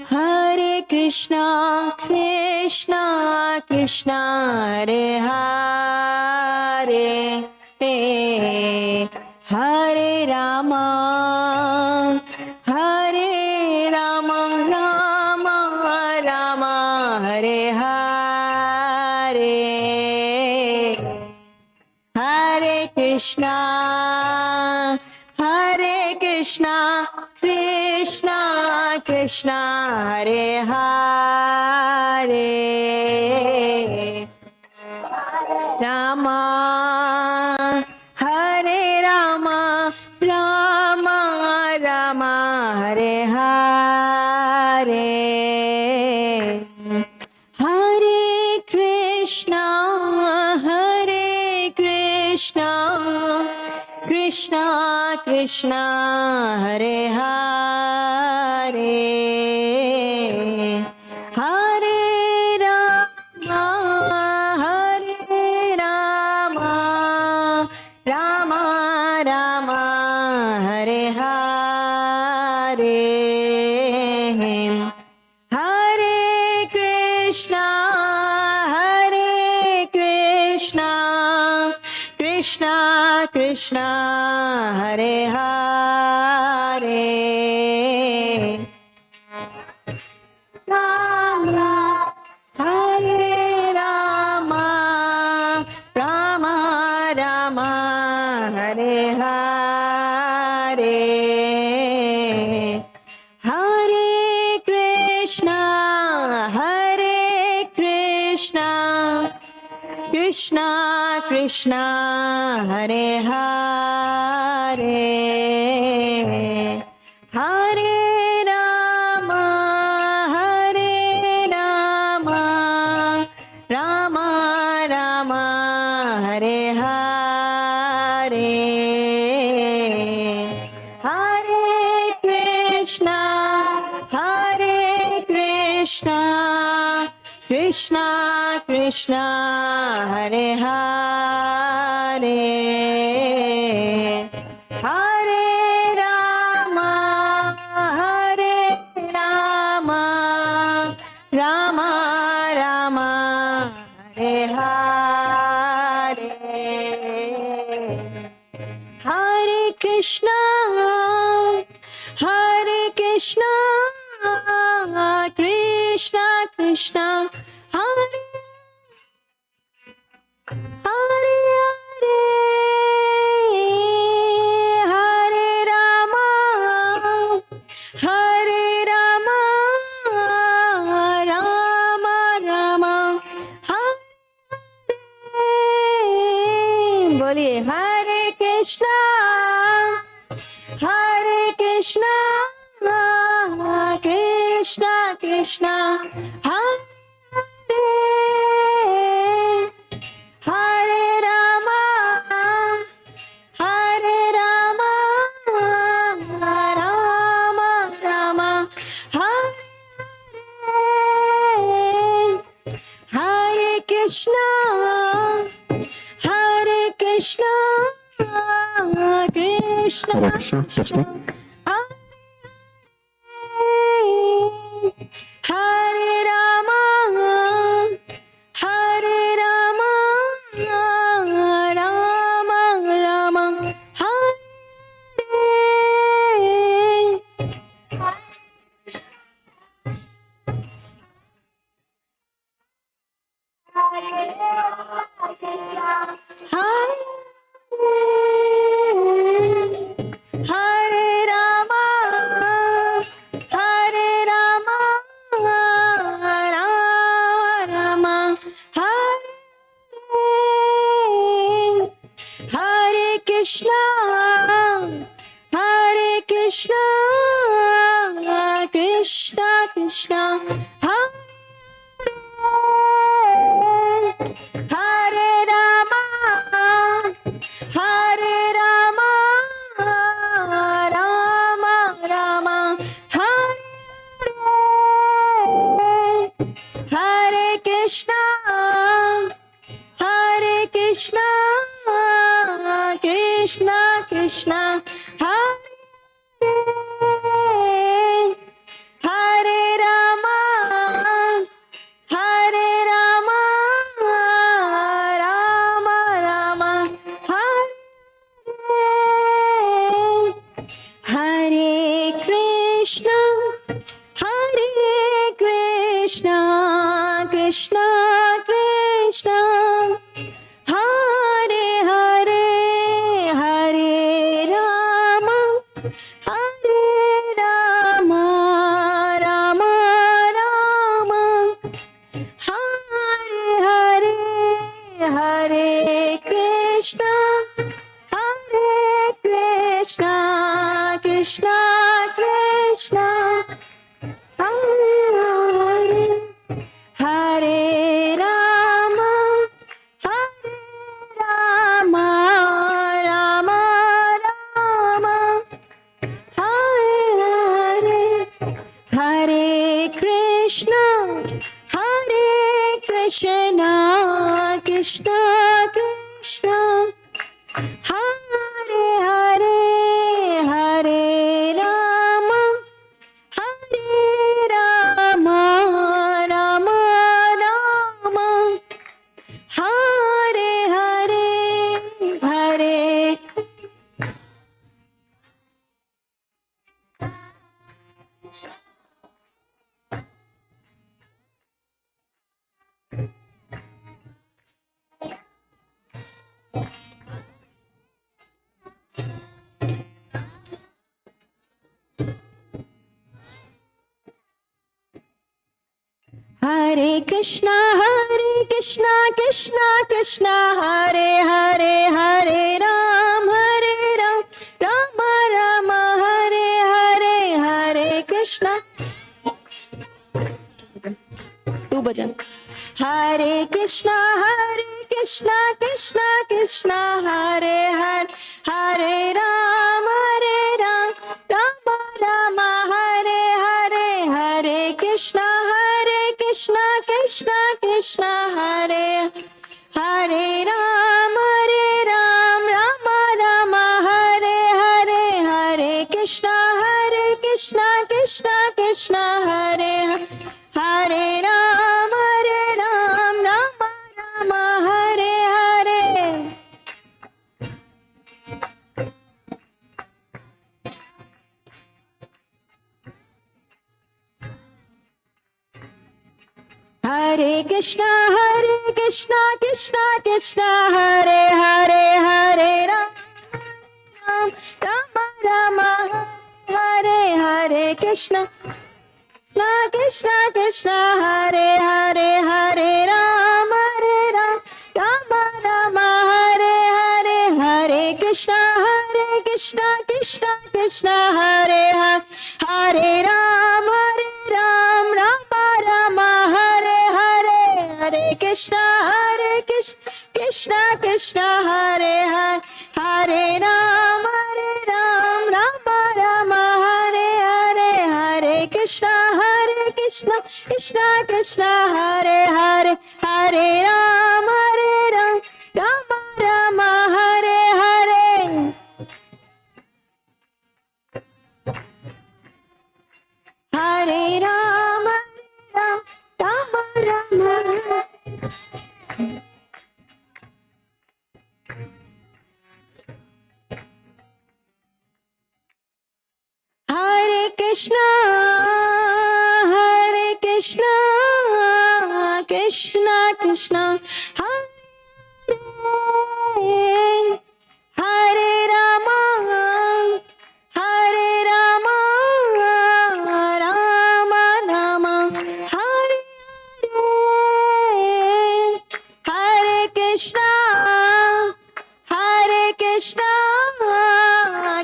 Hare Krishna, Krishna Krishna, Hare Hare, Hare Rama, Hare Rama, Rama Rama, Hare Hare, Hare Krishna, Hare Krishna, Krishna Krishna, Hare Hare, Rama, Hare Rama, Rama Rama, Hare Hare, Hare Krishna, Hare Krishna, Krishna Krishna, Hare Hare, Hare Rama, Hare Rama, Rama Rama, Hare Hare, Hare Krishna, Hare Krishna, Krishna Krishna, Hare Hare, Rama, Hare Rama, Rama Rama, Hare Hare, Hare Krishna, Hare Krishna, Krishna Krishna, Hare Hare, Hare Rama, Hare Rama, Rama Rama, Hare Hare, Hare Krishna, Hare Krishna, Krishna Krishna, Hare Hare, Hare Rama, Hare Rama, Rama Rama, Hare Hare, Hare Krishna, Hare Krishna, Krishna Krishna, Hare Hare Hare, Hare Rama, Hare Rama, Rama Rama, Hare Hare, बोलिए Hare Krishna, Hare Krishna, Krishna Krishna, Hare Hare Rama, Hare Rama, Rama Rama, Hare Hare Krishna, Hare Krishna, Krishna Krishna, Hare Rama, Hare Rama, Rama Rama, Hare Hare Rama, Hare Rama, Rama Rama, Hare Hare Krishna, Hare Krishna, Krishna Krishna, Hare Hare Rama, Hare Rama, Rama Rama, Hare Hare Krishna, Hare Krishna, Krishna Krishna, Hare Krishna, Hare Krishna, Krishna Krishna, Hare Hare, Hare Rama, Hare Rama, Rama Rama, Hare Hare, Hare Krishna, Hare Krishna, Krishna Krishna, Hare Hare, Hare Rama, Hare Rama, Rama Rama, Hare Hare, Hare Krishna, Hare Krishna, Krishna Krishna, Hare Hare, Hare Rama, Hare Rama, Rama Rama, Hare Hare, Hare. Hare Krishna, Krishna Krishna, Hare Hare, Hare Ram, Rama Rama, Hare Hare, Hare Krishna. Tu bhajan. Hare Krishna, Krishna Krishna, Hare Hare, Hare Ram, Rama Rama, Hare Hare, Hare Krishna, Krishna Krishna, Hare Hare Ram, Rama Rama, Hare Hare, Hare Krishna, Krishna Krishna, Hare Hare Ram, Rama Rama, Hare Hare. Hare Krishna, Krishna Krishna, Hare Hare, Hare Ram, Rama Rama, Hare Hare Krishna, Krishna Krishna, Hare Hare, Hare Ram, Rama Rama, Hare Hare, Hare Krishna, Krishna Krishna, Hare Hare Ram, Rama Rama, Hare Hare, Hare Krishna, Krishna Krishna, Hare Hare Ram, Rama Rama, Hare Hare, Hare Krishna, Krishna Krishna, Hare Hare, Hare Ram, Rama Rama, Hare Hare. Hare Ram, Rama Rama. Hare Krishna, Krishna Krishna, Hare Hare Rama, Hare Rama, Rama Rama, Hare Hare Krishna,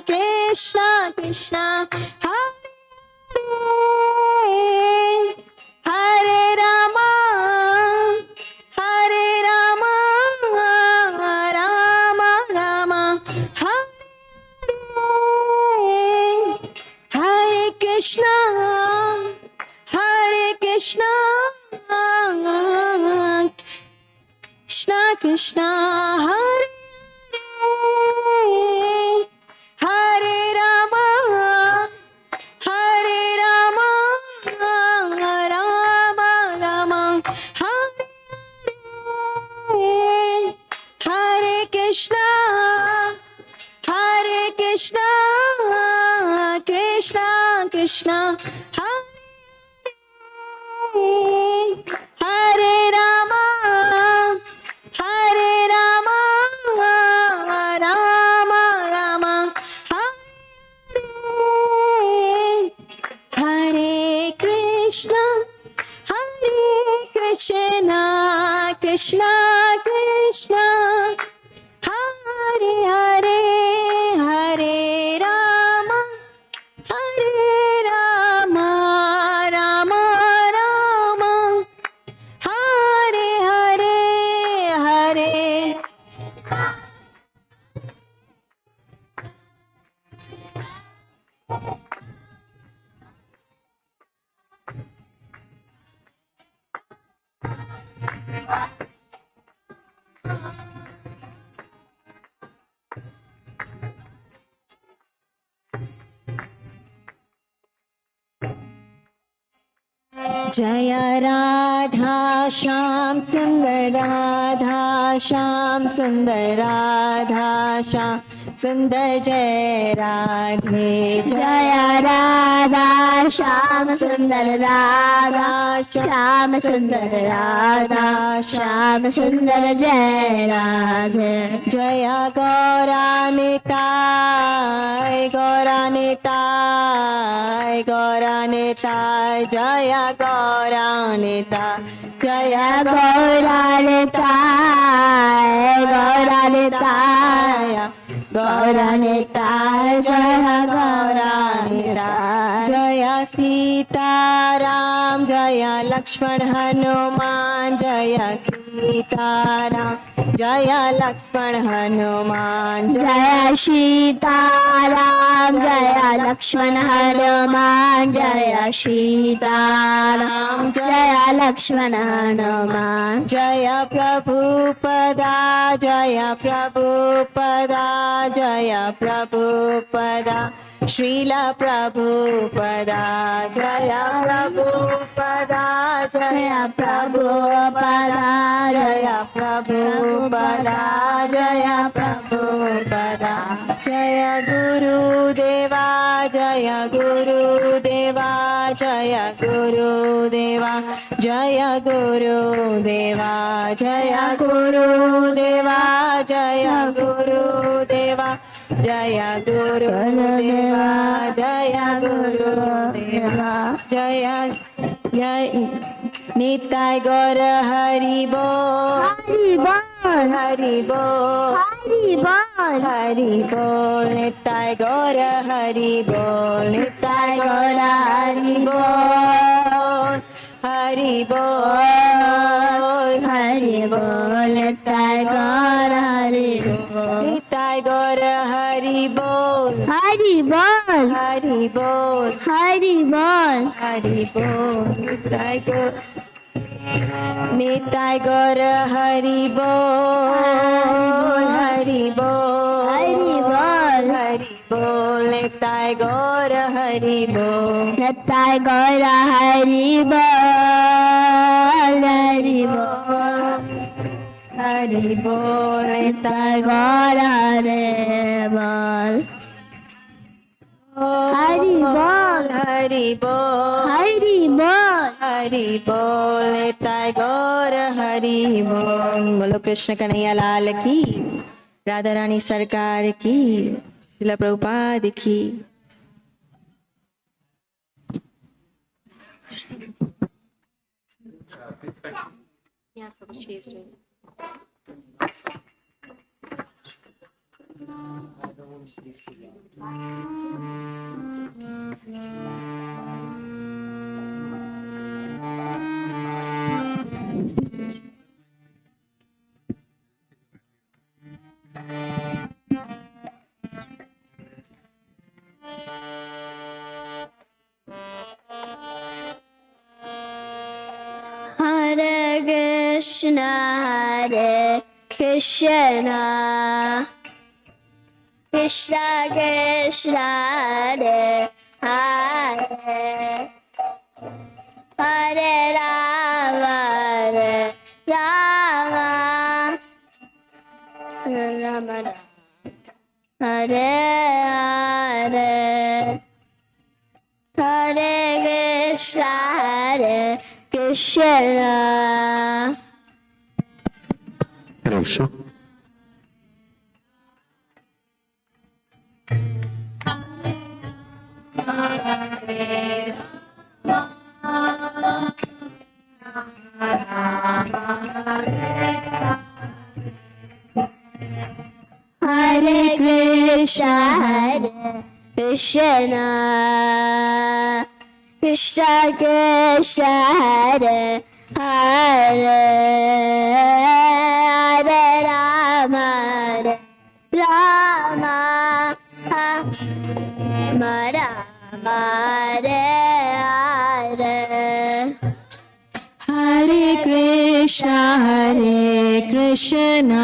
Krishna Krishna, Hare Hare Rama, Hare Rama, Rama Rama, Hare Hare Krishna, Krishna Krishna, Hare Hare Rama, Hare Rama, Rama Rama, Hare Hare Krishna, Krishna Krishna, Krishna, Hare Rama, Hare Rama, Rama Rama, Hare Krishna, Krishna Krishna Krishna, Hare Hare, Hare Rama, Hare Rama, Rama Rama, Hare Hare, Hare जय राधा श्याम सुंदर राधा श्याम सुंदर राधा श्याम सुंदर जय राधे जय राधा श्याम सुंदर राधा श्याम सुंदर राधा श्याम सुंदर जय राधे जय गौरानिताय गौरानिताय गौरानिताय जय गौरानिताय जय गौरानिताय गौरानिताय गौरानिताय जय गौरानिताय जय सीताराम जय लक्ष्मण हनुमान जय सीताराम जय लक्ष्मण हनुमान जय सीताराम जय लक्ष्मण हनुमान जय सीताराम जय लक्ष्मण हनुमान जय प्रभुपदा जय प्रभुपदा जय प्रभुपदा श्रील प्रभुपदा जय प्रभुपदा जय प्रभुपदा जय प्रभुपदा जय प्रभुपदा जय गुरुदेवा जय गुरुदेवा जय गुरुदेवा जय गुरुदेवा जय गुरुदेवा जय गुरुदेवा जय गुरुदेवा जय गुरुदेवा जय जय निताय गौर हरि बोल हरि बोल हरि बोल हरि बोल हरि बोल निताय गौर हरि बोल निताय गौर हरि बोल हरि बोल हरि बोल निताय गौर हरि बोल निताय गौर हरि बोल हरि बोल हरि बोल हरि बोल हरि बोल निताय गौर हरि बोल हरि बोल हरि बोल हरि बोल निताय गौर हरि बोल निताय गौर हरि बोल हरि बोल हरि बोल निताय गौर हरि बोल हरि बोल हरि बोल हरि बोल हरि बोल निताय गौर हरि बोल। बोलो कृष्ण कन्हैया लाल की, राधा रानी सरकार की, श्रील प्रभुपाद की। Hare Krishna Hare Krishna Krishna Krishna Hare Hare Hare Rama Hare Rama Rama Hare Hare Hare Krishna, Hare Krishna. Krishna. Hare Krishna, Hare Krishna, Krishna Krishna, Hare Hare, Hare Rama, Hare Rama, Rama Rama, Hare Hare. Hare Krishna, Hare Krishna,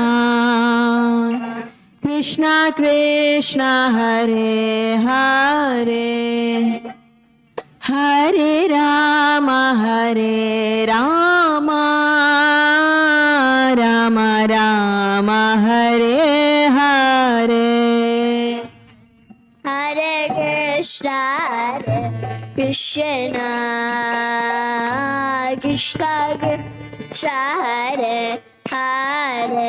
Krishna Krishna, Hare Hare, Hare Rama, Hare Rama, Rama Rama, Hare Hare. Hare Krishna, Hare Krishna, Krishna Krishna, Hare Hare,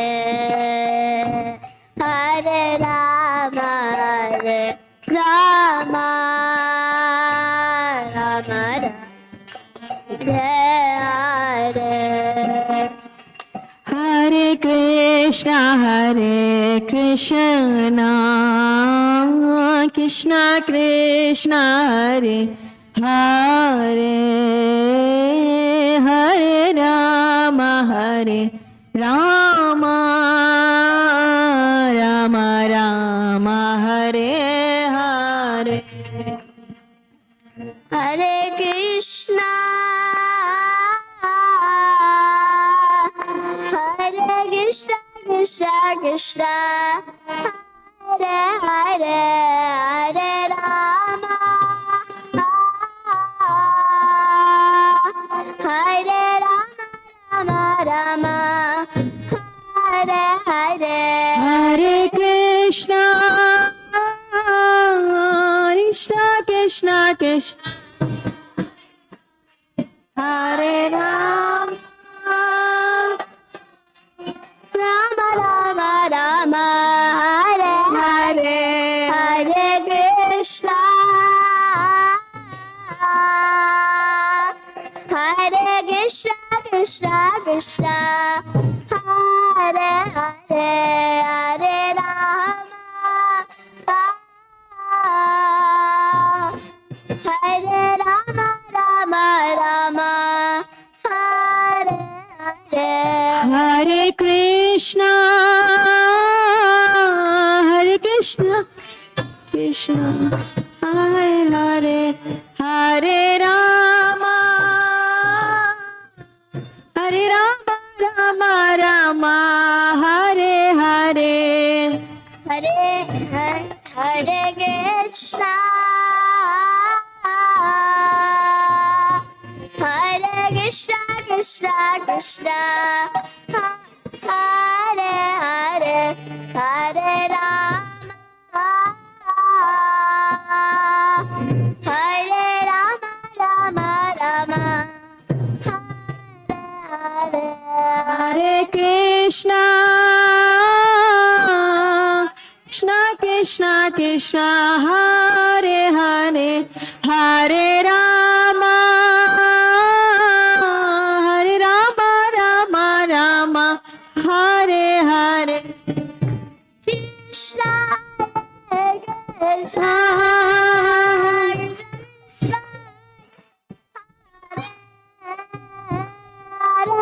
Hare Rama, Hare Rama, Rama Hare Hare. Hare Krishna, Hare Krishna, Krishna Krishna, Hare Hare, Hare Rama, Hare Rama, Rama Rama, Hare Hare. Hare Krishna, Hare Krishna, Krishna Krishna, Hare Hare, Hare Rama, Hare Rama, Rama Rama, Hare Hare. Hare Krishna, Krishna Krishna Krishna, Hare Rama, Rama Rama Rama, Hare Hare, Hare Krishna, Hare Krishna, Krishna Krishna, Hare Hare, Hare Rama, Hare Rama, Rama Rama, Hare Hare. Hare Krishna, Hare Krishna, Krishna, Hare Hare, Hare Rama, Hare Rama, Rama Rama, Hare Hare. Hare Hare Krishna, Hare Krishna, Krishna Krishna, Hare Hare, Hare Rama, Hare Rama, Rama Rama, Hare Hare. Hare Krishna, Krishna Krishna Krishna, Hare Hare, Hare Rama, Hare Rama, Rama Rama, Hare Hare. Krishna, Hare Krishna, Krishna, Hare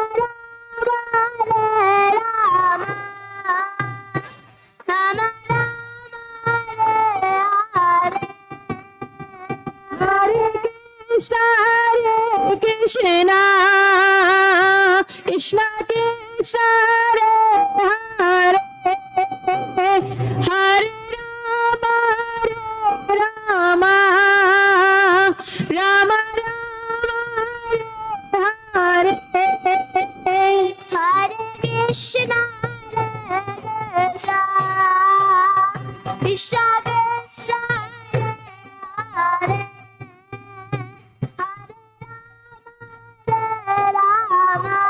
Rama, Rama Rama, Hare Hare. Hare Krishna, Hare Krishna, Krishna Krishna, Hare Hare, Hare Rama, Rama, Rama Rama, Hare Hare. Hare Krishna, Hare Krishna, Krishna Krishna, Hare Hare, Hare Rama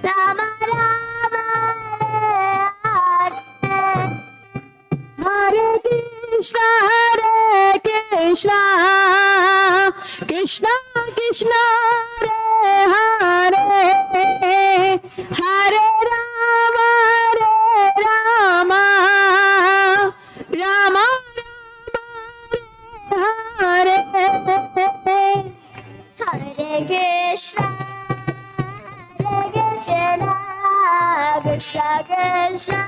Rama Hare Hare Krishna Krishna Krishna Hare Hare Rama Rama Rama Hare Hare Krishna Krishna Krishna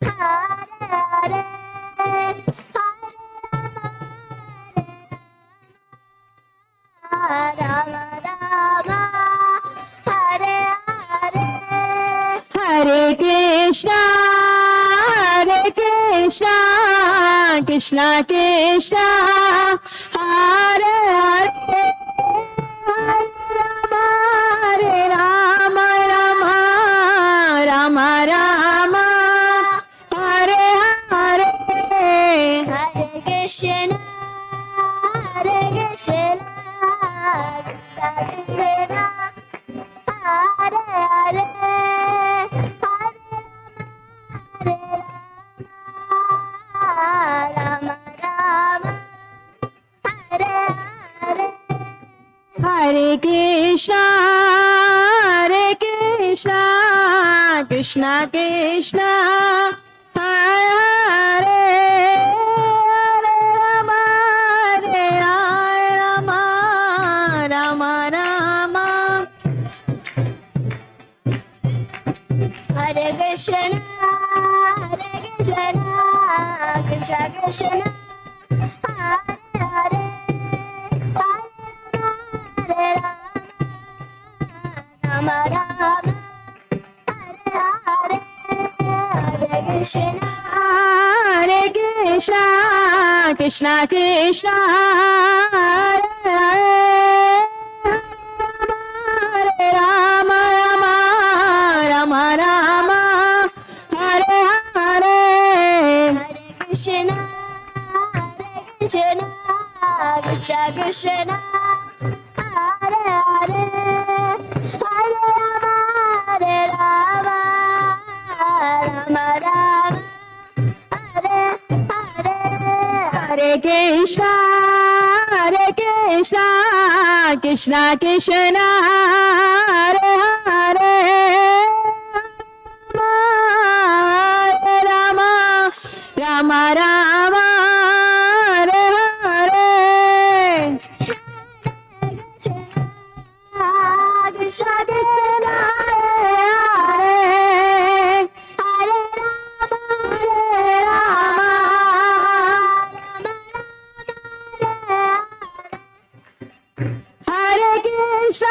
Hare Hare Rama Rama Hare Hare Hare Krishna Krishna Krishna Hare Hare Hare Rama Rama Rama Hare Hare Hare Krishna Krishna Krishna Hare Hare Rama Rama Hare Hare Hare Krishna Krishna Krishna Hare Rama Rama Rama Hare Krishna Krishna Krishna Hare Hare Hare Rama Rama Hare Hare Hare Krishna Krishna Krishna Hare Rama Rama Rama Hare Hare Hare Krishna Krishna Krishna Hare Hare Hare Rama Rama Rama Hare Hare Hare Krishna Krishna Krishna Hare Hare Rama Rama Rama Hare Hare Krishna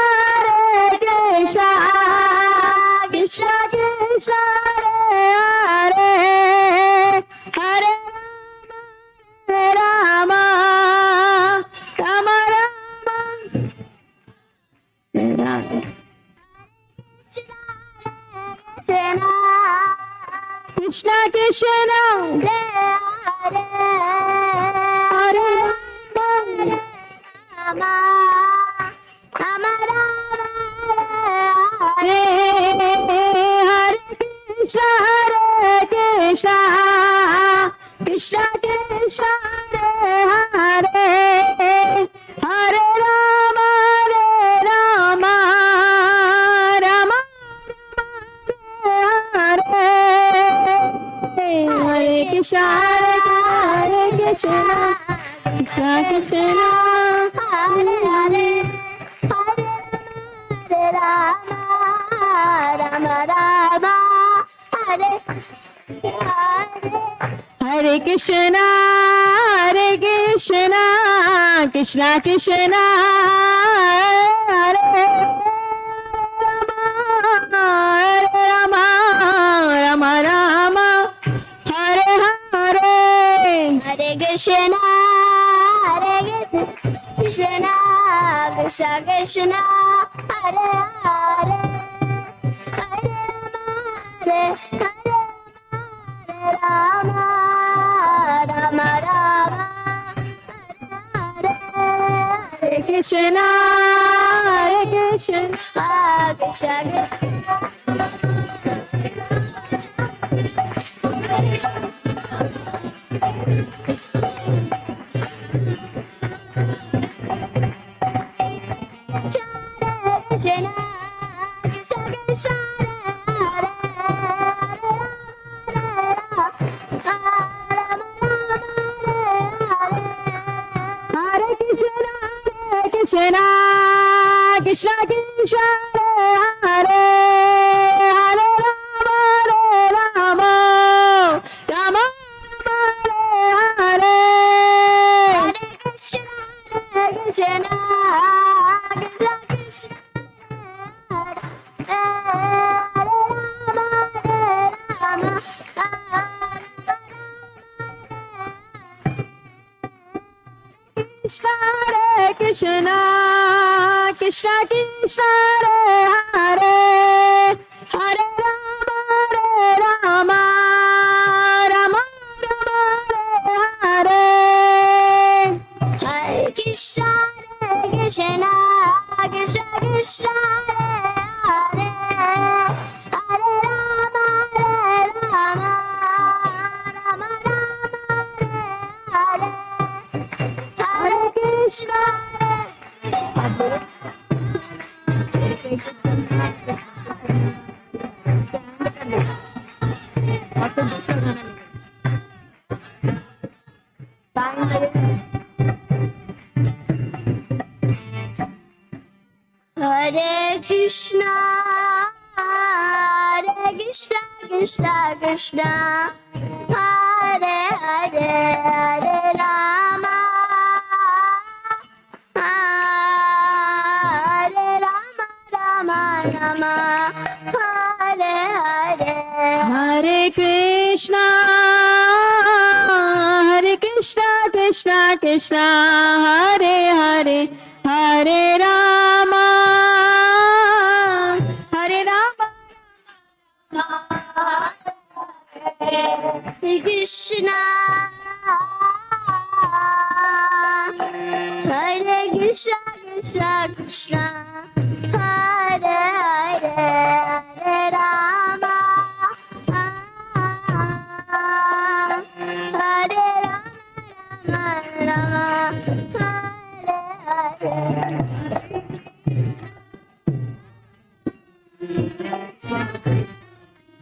Hare Krishna Krishna Krishna Hare Hare Rama Rama Rama Krishna Krishna Hare Hare Krishna Krishna Krishna Hare Hare Rama Rama Rama Hare Hare Krishna Krishna Krishna Hare Hare Rama Rama Hare Hare Hare Krishna Krishna Krishna Hare Rama Rama Rama Hare Hare Hare Krishna Krishna Krishna Hare Hare Hare Rama Rama Rama Hare Hare Krishna Hare Krishna, Krishna Krishna Krishna Krishna Hare Hare Krishna, Krishna Krishna, Hare Hare, Hare Rama, Rama Hare Hare. Krishna Krishna Krishna Hare Krishna, Krishna Krishna, Hare Hare, Hare Rama, Rama Hare Hare. Hare Krishna Krishna Krishna Krishna Hare Hare Rama Rama Rama Hare Hare Krishna Hare Krishna Krishna Krishna Hare Hare Hare Rama Hare Rama Rama Rama Hare Hare Hare Krishna, Krishna Krishna, Hare Hare, Hare Rama, Hare Rama. Hare Krishna Hare Krishna Krishna Krishna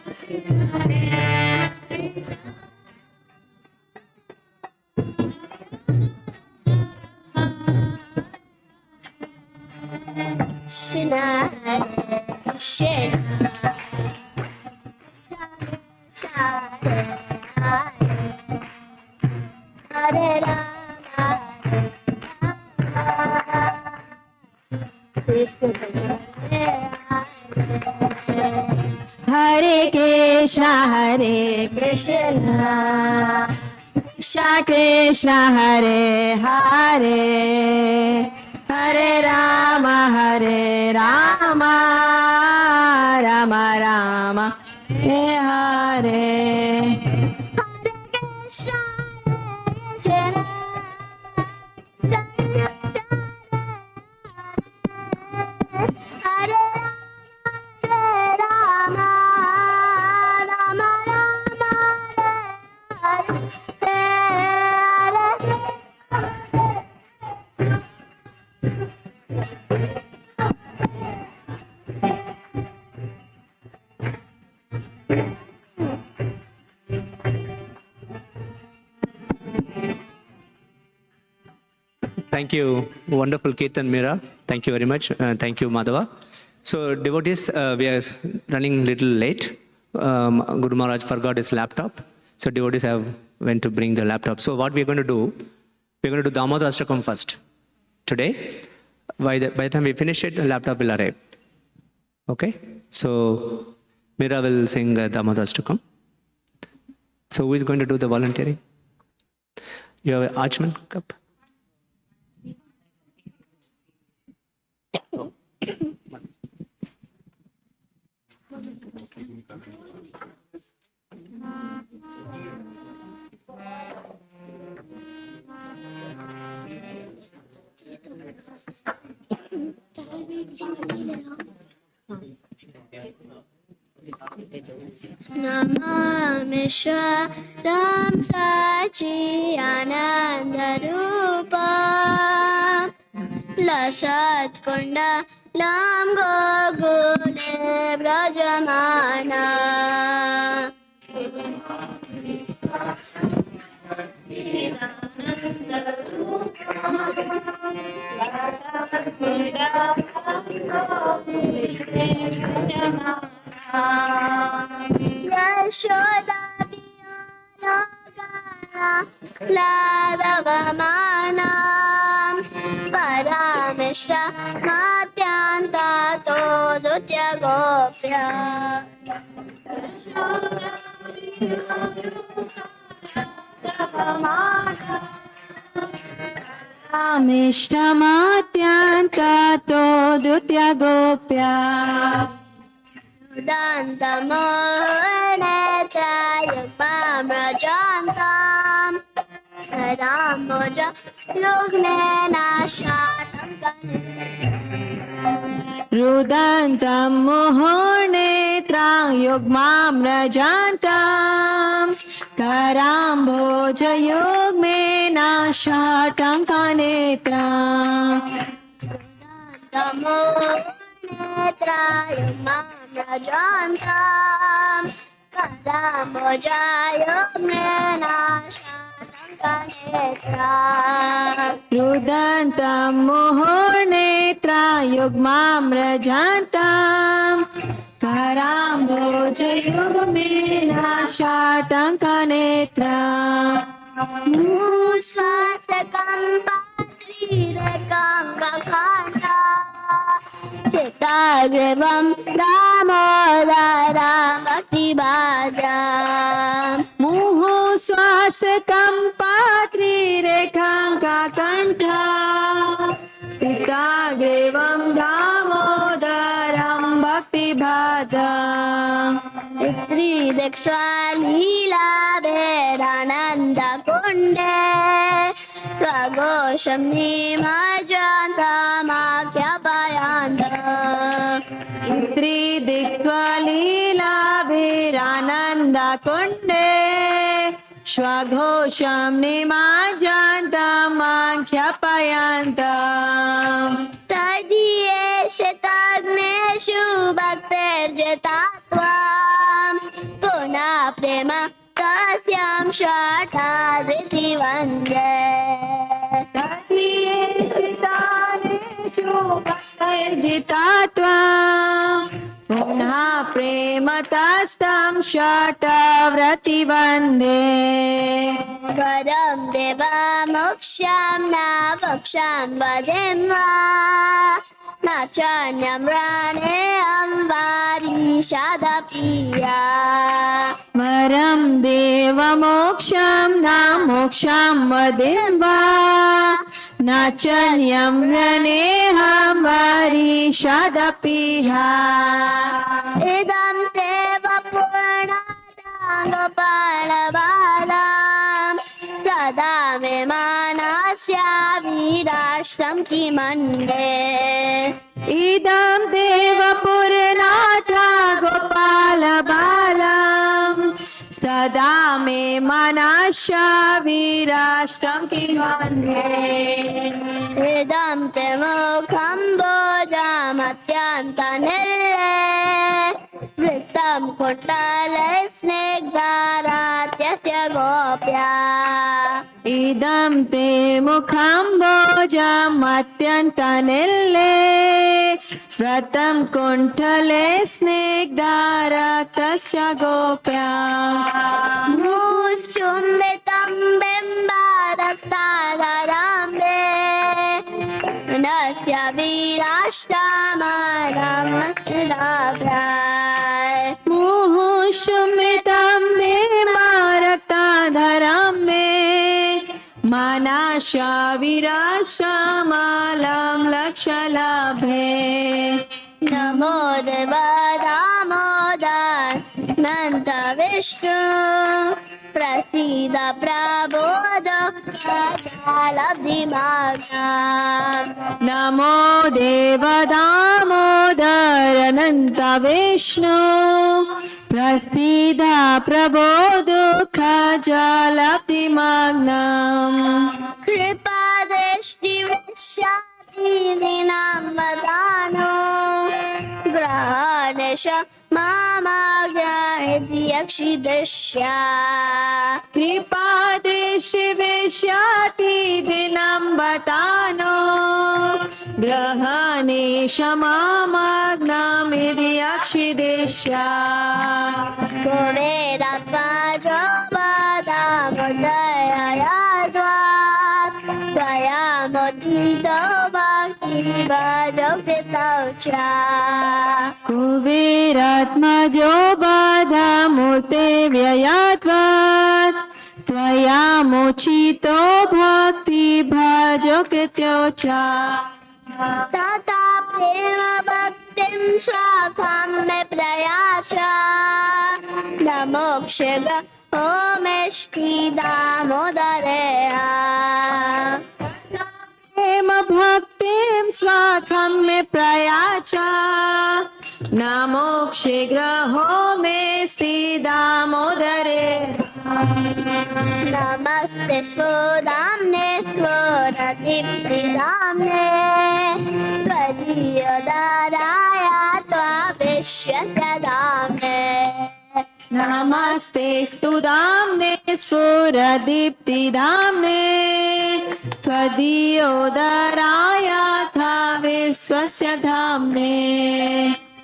Hare Hare Hare Rama Hare Rama Rama Hare Krishna Krishna Hare Rama Hare Krishna, Hare Krishna Krishna, Krishna Hare Hare, Hare Rama, Hare Rama, Rama Rama, Hare Hare. Thank you. Wonderful Kirtan Meera. Thank you very much. Thank you, Madhava. So, devotees, we are running little late. Guru Maharaj forgot his laptop. So, devotees have went to bring the laptop. So, what we're going to do, we're going to do Damodar Ashtakam first. Today, by the time we finish it, the laptop will arrive. Okay? So, Meera will sing Damodar Ashtakam. So, who is going to do the volunteering? You have an Archman cup? Namami शरणं सच्चिदानन्दरूपा लसत्कुण्डलं गोकुले व्रजमाना लादवमाना परमेश्वर मात्यान्तातो दुत्यगोप्या Amishtamatyantato dutyagopya Dantamonetrayugmamrajantam Ramoja yugnena shatam Rudantam muhurnetrang yugmam rajantam Karamboja yugmena shatam kanetram Netrayumamrajantam Kadambojayumena shatankanetram Rudantam muhurnetra yugmam rajantam Karamboja yugmena shatam kanetram Muswatakam patrirekam vakhanda Chittagrivam Damodaram Bhaktibhajam Muhu swasakam patri rekhanka kantha Pitagrivam damodaram bhakti bhadam Tridexvalila Vedananda Kunde Swagosham Nimajantamakyabayanda Tridikvalila virananda kunde Shwaghosham nimajantam ankhyapayantam Tadiyeshetagneshu bhakterjetatvam Punah prema tasyam shatadriti vande Jitatvam Punah prematastam shatavrati vande Varam deva moksham na vaksham vademva Nachanyam rane amvarishadapiya Varam deva moksham na moksham vademva Nachanyam raneham varishadapiha Idam deva purnadam gopalabalam Pradame manasya virashtam kimande Idam deva purnata gopala balam Sada me manasya virashtam kimande Idam te mukham bojam atyanta nille Vrittam kuttale snigdharatyasya gopya Idam te mukham bojam atyanta nille Vratam kuntale snigdharaktasya gopya Muschumbitam bimbarastadarambe Nasya virashtamaramastadabhray Muhushmitam me maraktadharam me Manasya virashamalam lakshalabhe Namo Deva Damodar Nanta Vishnu Prasida Prabodha लब्धिमाज्ञाम् नमो देव दामोदर अनंत विष्णु प्रसीद प्रभो दुःख जलब्धिमग्नम् कृपा दृष्टि वृष्यादीनां वदानो ग्रहणश मामाज्ञायति यक्षिदृश्या कृपा दृष्टि विश्याति दिनं बतानो ग्रहणे क्षमामग्नामिति अक्षिदेश्या कुबेरात्मा जोपदामुदययाद्वा त्वया मोदितो भक्तिभजो कृतौ च कुबेरात्मजो बाधामूर्ते व्ययात्वात् त्वया मोचितो भक्ति भजो कृत्यो च तथा प्रेम भक्तिं स्वाखां मे प्रयाच नमोक्षग ओमेष्टि दामोदरेया प्रेम भक्तिं स्वाखं मे प्रयाच नमो शीघ्रहो मेस्ति दामोदरे नमस्ते स्वदाम्ने स्वरदीप्तिदाम्ने त्वदीयोदाराय त्वाविश्वस्य दाम्ने नमस्ते स्तुदाम्ने स्फुरदीप्तिदाम्ने त्वदीयोदराय था विश्वस्य धाम्ने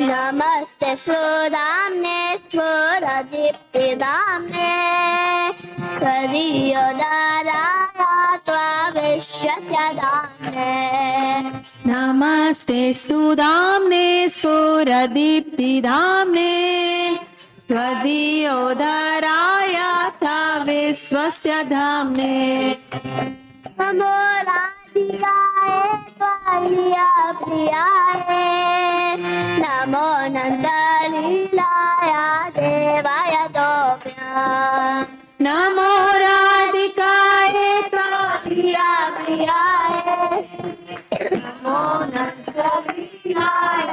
नमस्ते स्वदाम्ने स्वरदीप्तिदाम्ने त्वदीयोदाराय त्वाविश्वस्य दाम्ने नमस्ते स्तुदाम्ने स्फुरदीप्तिदाम्ने त्वदीयोदराय था विश्वस्य धाम्ने नमो राधिकाय त्वदीया प्रियाय नमो नन्दलीलाय देवाय तोभ्याम् नमो राधिकाय त्वदीया प्रियाय नमो नन्दलीलाय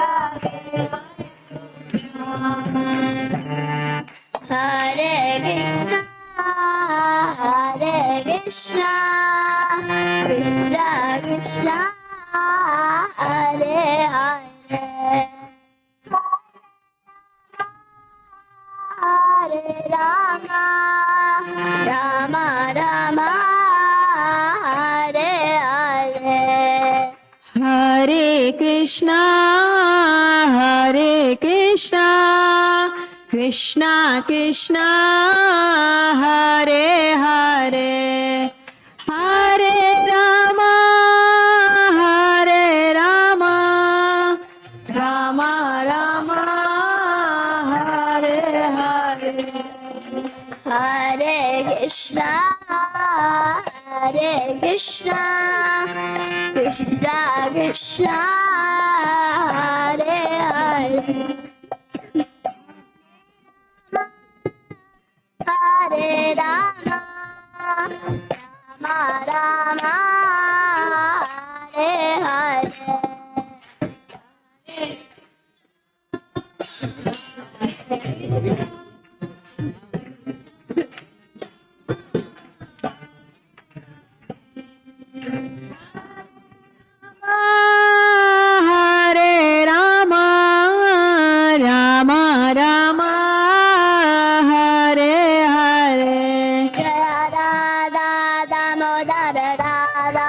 हरे कृष्णा कृष्ण कृष्ण हरे हरे हरे राम राम राम हरे हरे हरे कृष्णा कृष्णा कृष्णा हरे हरे हरे राम राम राम हरे हरे हरे कृष्णा कृष्ण कृष्ण हरे हरे हरे राम राम हरे हरे हरे राम राम हरे हरे जय राधा दामोदर राधा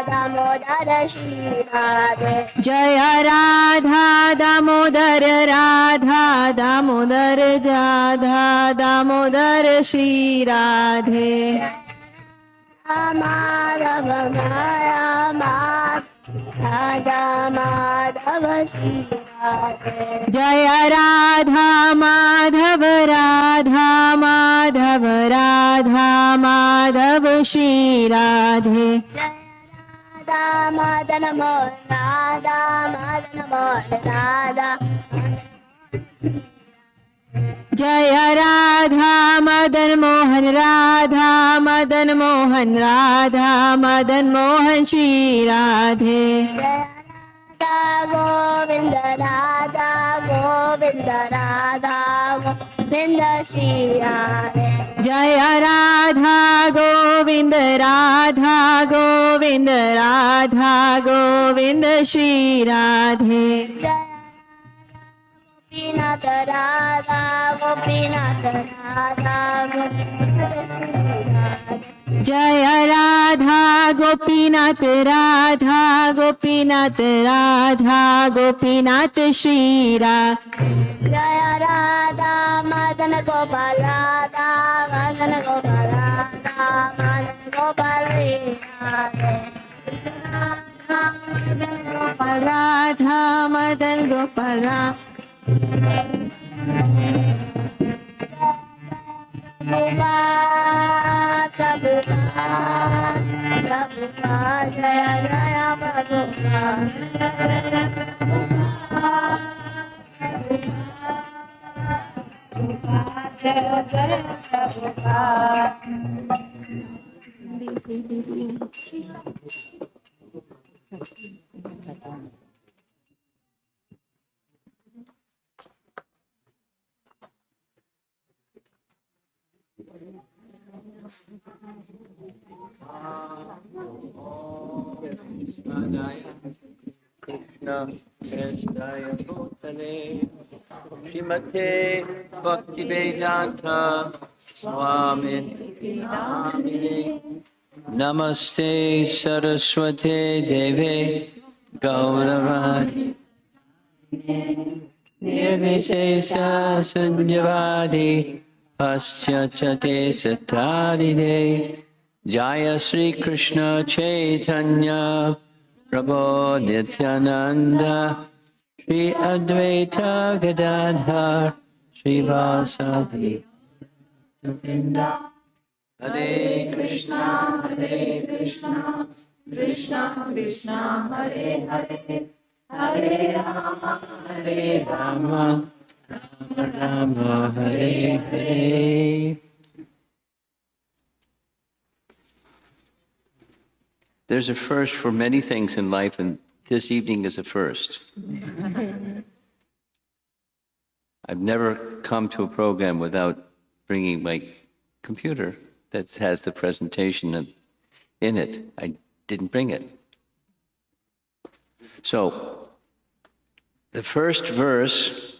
दामोदर श्री राधे जय राधा दामोदर दामोदर श्री राधे माधव राधा माधव श्री राधे जय राधा माधव श्री राधे राधा मदन मोहन राधा मदन मोहन राधा जय राधा मदन मोहन राधा मदन मोहन राधा मदन मोहन श्री राधे गोविंद राधा गोविंद राधा गोविंद श्री राधे जय राधा गोविंद राधा गोविंद राधा गोविंद श्री राधे गोपीनाथ राधा गोपीनाथ राधा जय राधा गोपीनाथ राधा गोपीनाथ राधा गोपीनाथ श्री राधे जय राधा मदन गोपाल राधा मदन गोपाल राधा मदन गोपाल राधे राधा मदन गोपाल जय जय Krishna Bhutale Srimate Bhaktivedanta Swami Namine Namaste Saraswate Deve Gauravadi Nirvishesha Sunyavadi Paschachate Satarine Jaya Sri Krishna Chaitanya Prabhu Nityananda Sri Advaita Gadadhar Sri Vasadi Govinda Hare Krishna Hare Krishna Krishna Krishna Hare Hare Hare Rama Hare Rama Rama Rama Hare Hare. There's a first for many things in life, and this evening is a first. I've never come to a program without bringing my computer that has the presentation in it. I didn't bring it. So, the first verse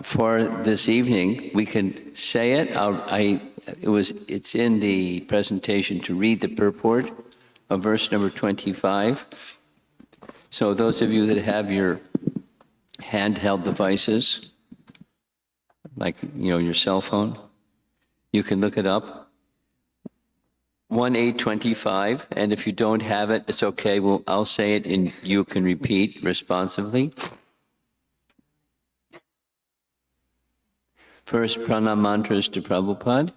for this evening, we can say it. It's in the presentation to read the purport of verse number 25. So those of you that have your handheld devices, like your cell phone, you can look it up. 1:825, and if you don't have it, it's okay. I'll say it and you can repeat responsively. First pranam mantras to Prabhupada.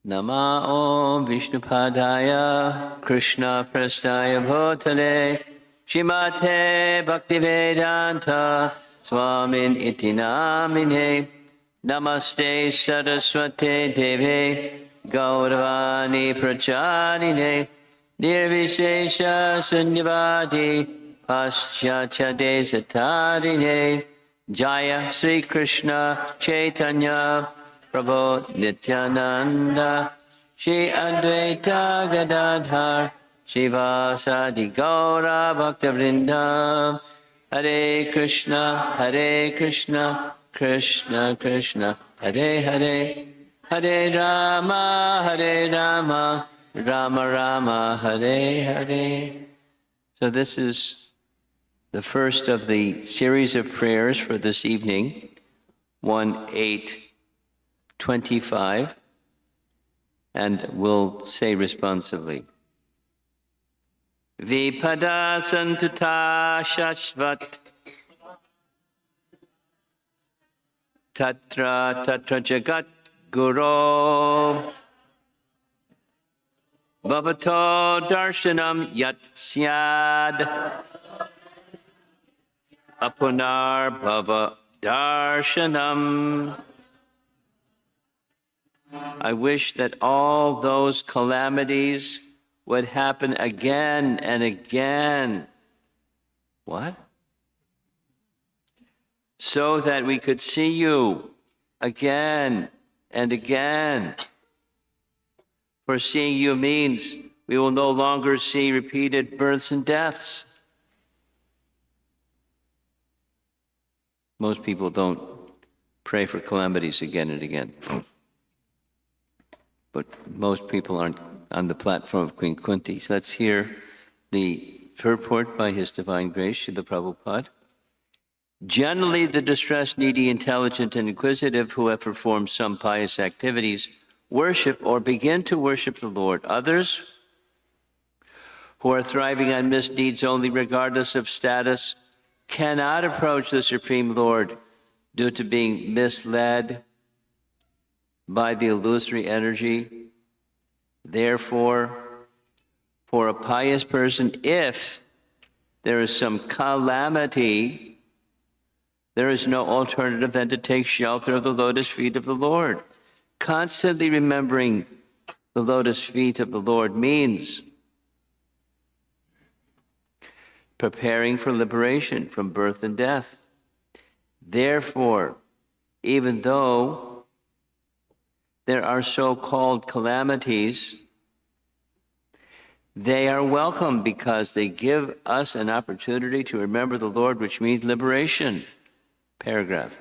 Nama Om Vishnupadaya Krishna Prastaya Bhutale Shrimate Bhaktivedanta Swamin Iti Namine Namaste Saraswate Deve Gauravani Pracharine Nirvishesha Sunyavadi Paschachade Satarine Jaya Sri Krishna Chaitanya Prabhu Nityananda Shri Advaita Gadadhar Shivasadi Gaura Bhaktavrinda Hare Krishna Krishna Krishna Hare Hare Hare Rama Rama Rama Hare Hare. So this is the first of the series of prayers for this evening, 1:825, and we'll say responsively. Vipada santuta shashvat tatra jagat guru bhavato darshanam yat syad apunar bhava darshanam I wish that all those calamities would happen again and again. What? So that we could see you again and again. For seeing you means we will no longer see repeated births and deaths. Most people don't pray for calamities again and again. But most people aren't on the platform of Queen Kunti. So let's hear the purport by His Divine Grace, Srila Prabhupada. Generally, the distressed, needy, intelligent, and inquisitive who have performed some pious activities worship or begin to worship the Lord. Others, who are thriving on misdeeds only regardless of status, cannot approach the Supreme Lord due to being misled by the illusory energy. Therefore, for a pious person, if there is some calamity, there is no alternative than to take shelter of the lotus feet of the Lord. Constantly remembering the lotus feet of the Lord means preparing for liberation from birth and death. Therefore, even though there are so-called calamities, they are welcome because they give us an opportunity to remember the Lord, which means liberation. Paragraph.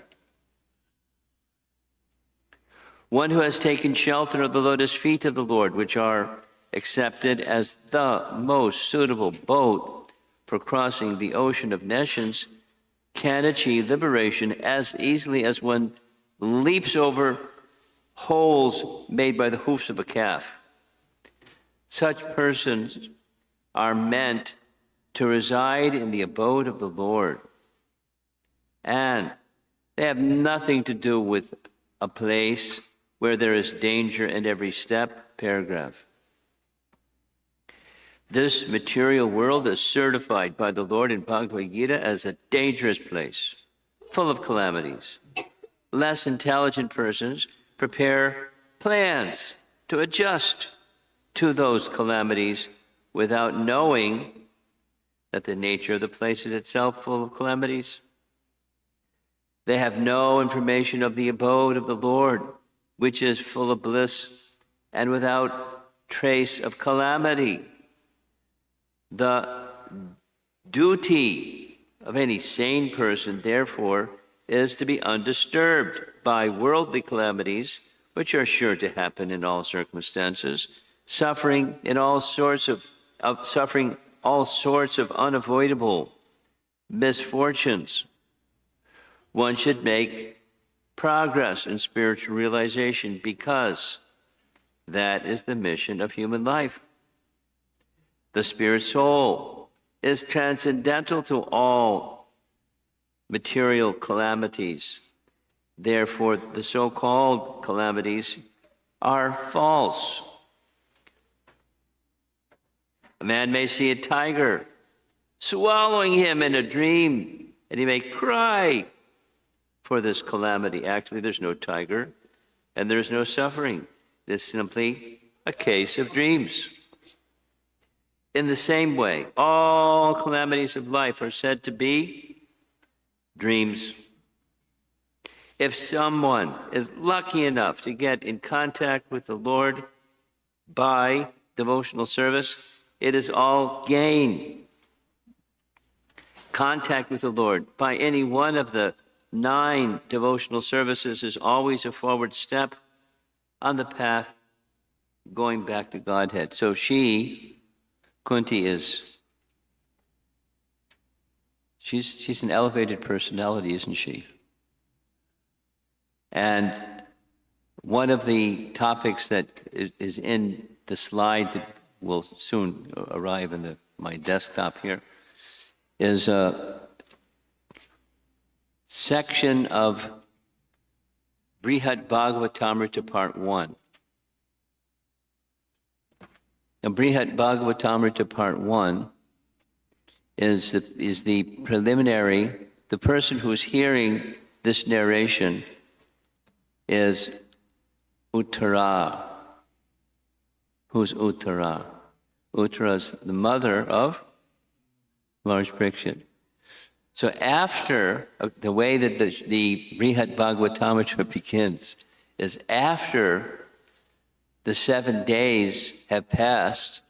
One who has taken shelter of the lotus feet of the Lord, which are accepted as the most suitable boat for crossing the ocean of nations, can achieve liberation as easily as one leaps over holes made by the hoofs of a calf. Such persons are meant to reside in the abode of the Lord, and they have nothing to do with a place where there is danger in every step. Paragraph. This material world is certified by the Lord in Bhagavad Gita as a dangerous place, full of calamities. Less intelligent persons prepare plans to adjust to those calamities without knowing that the nature of the place is itself full of calamities. They have no information of the abode of the Lord, which is full of bliss and without trace of calamity. The duty of any sane person, therefore, is to be undisturbed by worldly calamities, which are sure to happen in all circumstances, suffering all sorts of unavoidable misfortunes. One should make progress in spiritual realization because that is the mission of human life. The spirit soul is transcendental to all material calamities. Therefore, the so-called calamities are false. A man may see a tiger swallowing him in a dream, and he may cry for this calamity. Actually, there's no tiger, and there's no suffering. It's simply a case of dreams. In the same way, all calamities of life are said to be dreams. If someone is lucky enough to get in contact with the Lord by devotional service, it is all gain. Contact with the Lord by any one of the 9 devotional services is always a forward step on the path going back to Godhead. So Kunti she's an elevated personality, isn't she? And one of the topics that is in the slide that will soon arrive in my desktop here is a section of Brihad Bhagavatamrita Part 1. Now, Brihad Bhagavatamrita Part 1 is the preliminary. The person who is hearing this narration Uttara. Who's Uttara? Uttara is the mother of Maharaj Parikshit. So after, the way that the Brihad Bhagavatamrita begins is after the 7 days have passed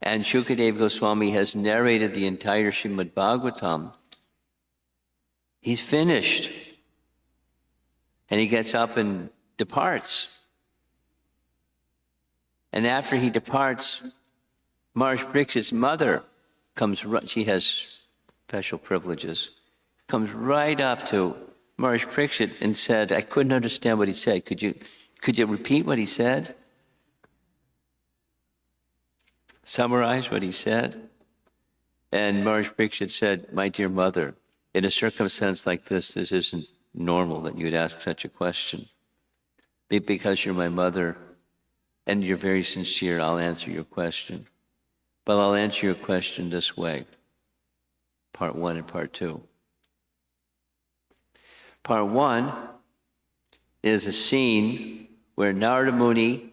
and Shukadeva Goswami has narrated the entire Srimad Bhagavatam, he's finished. And he gets up and departs. And after he departs, Maharaj Parikshit's mother comes, she has special privileges, comes right up to Maharaj Parikshit and said, I couldn't understand what he said. Could you repeat what he said? Summarize what he said? And Maharaj Parikshit said, my dear mother, in a circumstance like this isn't normal that you'd ask such a question. Because you're my mother and you're very sincere, I'll answer your question. But I'll answer your question this way. Part 1 and Part 2. Part 1 is a scene where Narada Muni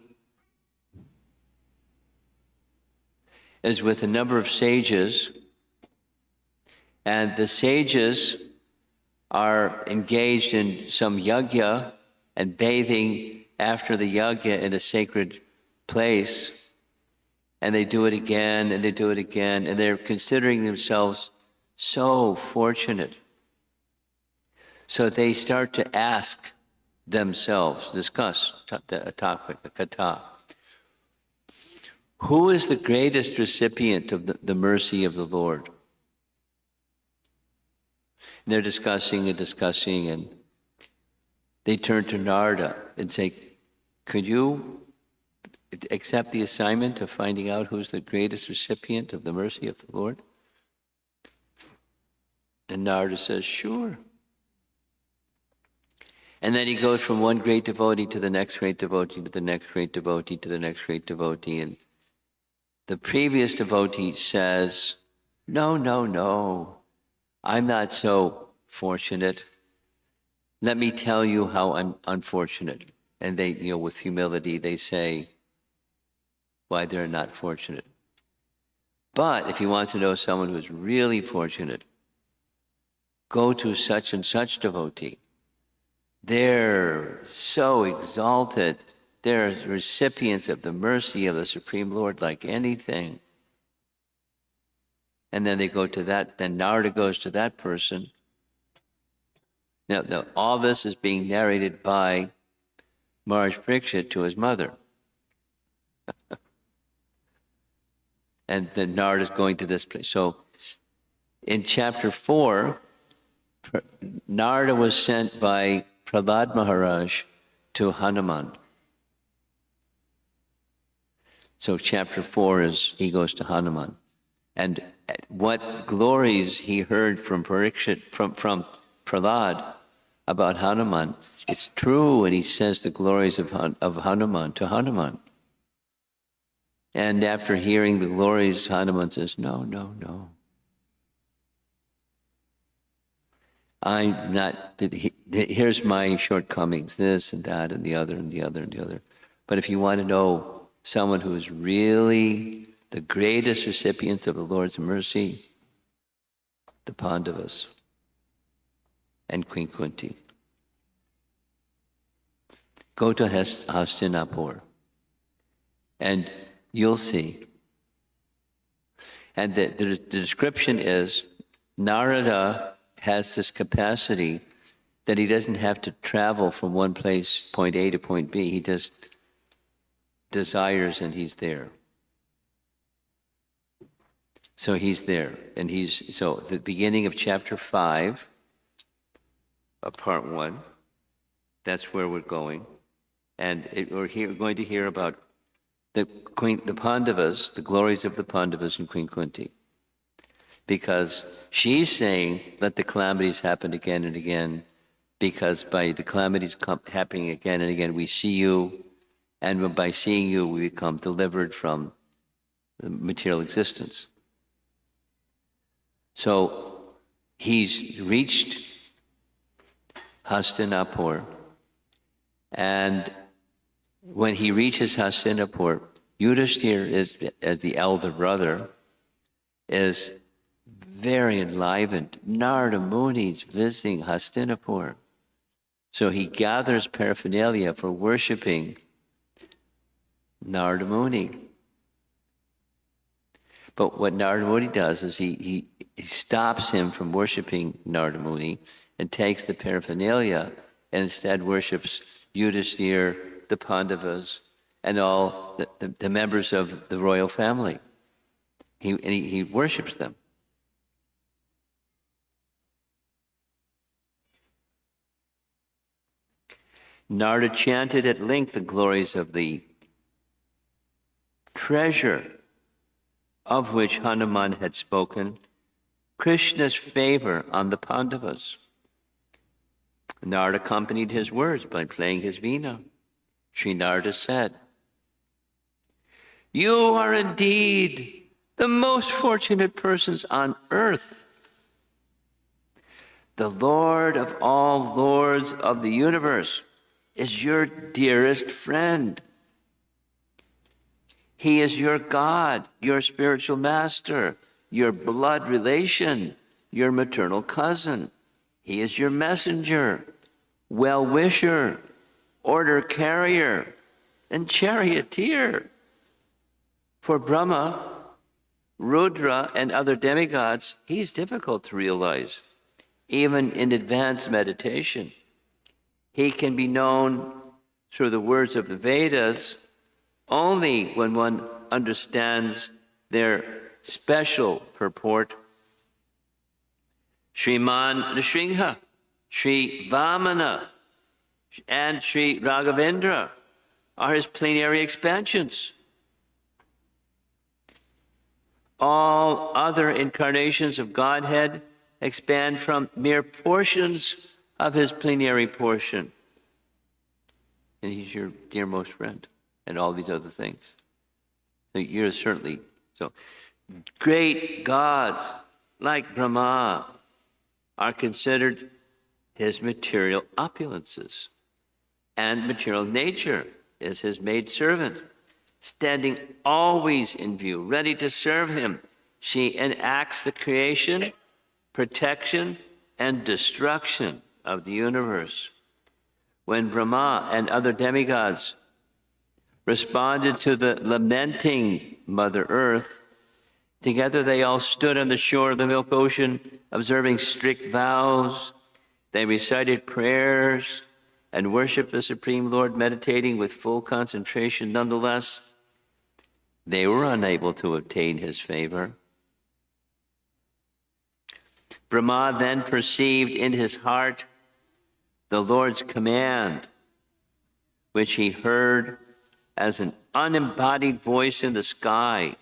is with a number of sages, and the sages are engaged in some yajna and bathing after the yajna in a sacred place, and they do it again, and they do it again, and they're considering themselves so fortunate. So they start to ask themselves, discuss a topic, a kata. Who is the greatest recipient of the mercy of the Lord? And they're discussing, and they turn to Narada and say, could you accept the assignment of finding out who's the greatest recipient of the mercy of the Lord? And Narada says, sure. And then he goes from one great devotee to the next great devotee, to the next great devotee, to the next great devotee. And the previous devotee says, no, I'm not so fortunate. Let me tell you how I'm unfortunate. And they, with humility, they say why they're not fortunate. But if you want to know someone who's really fortunate, go to such and such devotee. They're so exalted. They're recipients of the mercy of the Supreme Lord like anything. And then they go to that, then Narada goes to that person. Now, all this is being narrated by Maharaj Parikshit to his mother. And then Narada's going to this place. So in chapter 4, Narada was sent by Prahlad Maharaj to Hanuman. So chapter 4 is, he goes to Hanuman. And what glories he heard from Parikshit, from Prahlad about Hanuman, it's true, and he says the glories of Hanuman to Hanuman. And after hearing the glories, Hanuman says, no. I'm not, here's my shortcomings, this and that and the other and the other and the other. But if you want to know someone who is really the greatest recipients of the Lord's mercy, the Pandavas and Queen Kunti. Go to Hastinapur and you'll see. And the description is Narada has this capacity that he doesn't have to travel from one place, point A to point B. He just desires and he's there. So he's there. And so the beginning of chapter 5 of part 1, that's where we're going. And we're going to hear about the Pandavas, the glories of the Pandavas and Queen Kunti. Because she's saying, let the calamities happen again and again, because by the calamities happening again and again, we see you, and by seeing you, we become delivered from the material existence. So he's reached Hastinapur, and when he reaches Hastinapur, Yudhishthira is, as the elder brother, is very enlivened. Narada Muni is visiting Hastinapur. So he gathers paraphernalia for worshiping Narada Muni. But what Narada Muni does is he stops him from worshiping Narada Muni and takes the paraphernalia and instead worships Yudhishthira, the Pandavas, and all the members of the royal family. He worships them. Narada chanted at length the glories of the treasure of which Hanuman had spoken, Krishna's favor on the Pandavas. Narada accompanied his words by playing his veena. Sri Narada said, "You are indeed the most fortunate persons on earth. The Lord of all lords of the universe is your dearest friend. He is your God, your spiritual master, your blood relation, your maternal cousin. He is your messenger, well-wisher, order carrier, and charioteer. For Brahma, Rudra, and other demigods, he's difficult to realize, even in advanced meditation. He can be known through the words of the Vedas only when one understands their special purport. Sriman Nrsimha, Sri Vamana, and Sri Raghavendra are his plenary expansions. All other incarnations of Godhead expand from mere portions of his plenary portion. And he's your dearmost friend, and all these other things. So you're certainly, so great gods like Brahma are considered his material opulences, and material nature is his maidservant, standing always in view, ready to serve him. She enacts the creation, protection, and destruction of the universe. When Brahma and other demigods responded to the lamenting Mother Earth, together they all stood on the shore of the milk ocean, observing strict vows. They recited prayers and worshiped the Supreme Lord, meditating with full concentration. Nonetheless, they were unable to obtain his favor. Brahma then perceived in his heart the Lord's command, which he heard as an unembodied voice in the sky.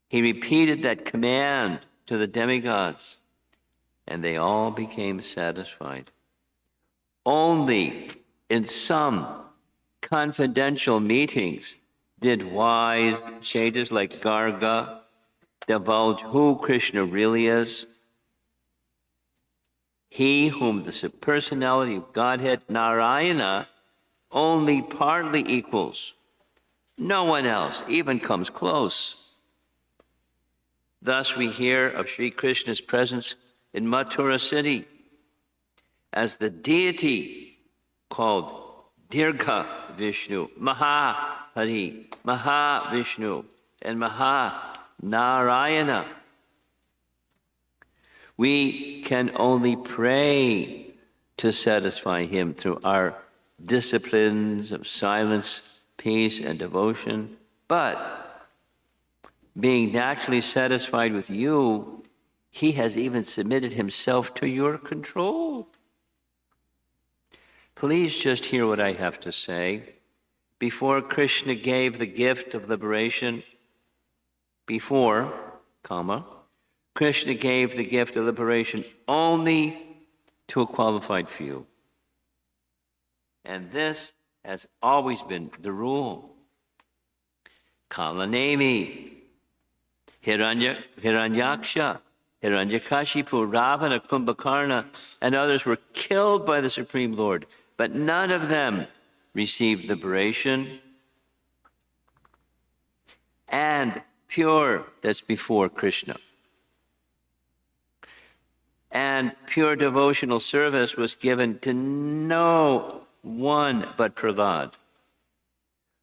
He repeated that command to the demigods, and they all became satisfied. Only in some confidential meetings did wise sages like Garga divulge who Krishna really is. He whom the personality of Godhead, Narayana, only partly equals. No one else even comes close. Thus we hear of Sri Krishna's presence in Mathura city as the deity called Dirgha Vishnu, Mahahari, Mahavishnu, and Mahanarayana. We can only pray to satisfy him through our disciplines of silence, peace, and devotion. But being naturally satisfied with you, he has even submitted himself to your control. Please just hear what I have to say. Before Krishna gave the gift of liberation, Krishna gave the gift of liberation only to a qualified few. And this has always been the rule. Kalanemi, Hiranyaksha, Hiranyakashipu, Ravana, Kumbhakarna, and others were killed by the Supreme Lord, but none of them received liberation, and pure, that's before Krishna. And pure devotional service was given to no one but Prahlad,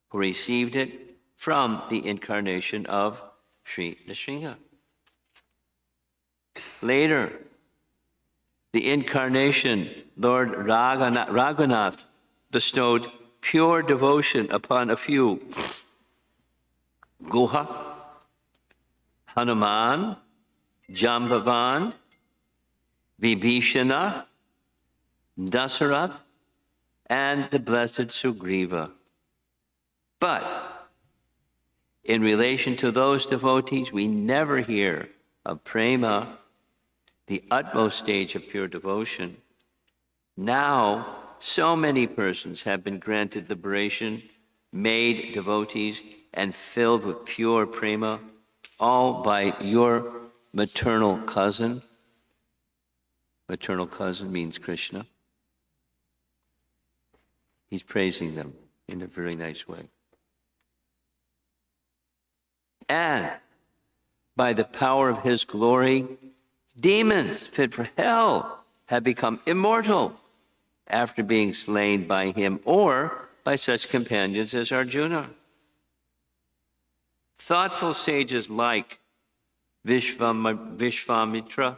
who received it from the incarnation of Sri Nrsimha. Later, the incarnation, Lord Raghunath, bestowed pure devotion upon a few. Guha, Hanuman, Jambavan, Vibhishana, Dasarath, and the blessed Sugriva. But in relation to those devotees, we never hear of prema, the utmost stage of pure devotion. Now, so many persons have been granted liberation, made devotees, and filled with pure prema, all by your maternal cousin. Maternal cousin means Krishna. He's praising them in a very nice way. And by the power of his glory, demons fit for hell have become immortal after being slain by him or by such companions as Arjuna. Thoughtful sages like Vishvamitra,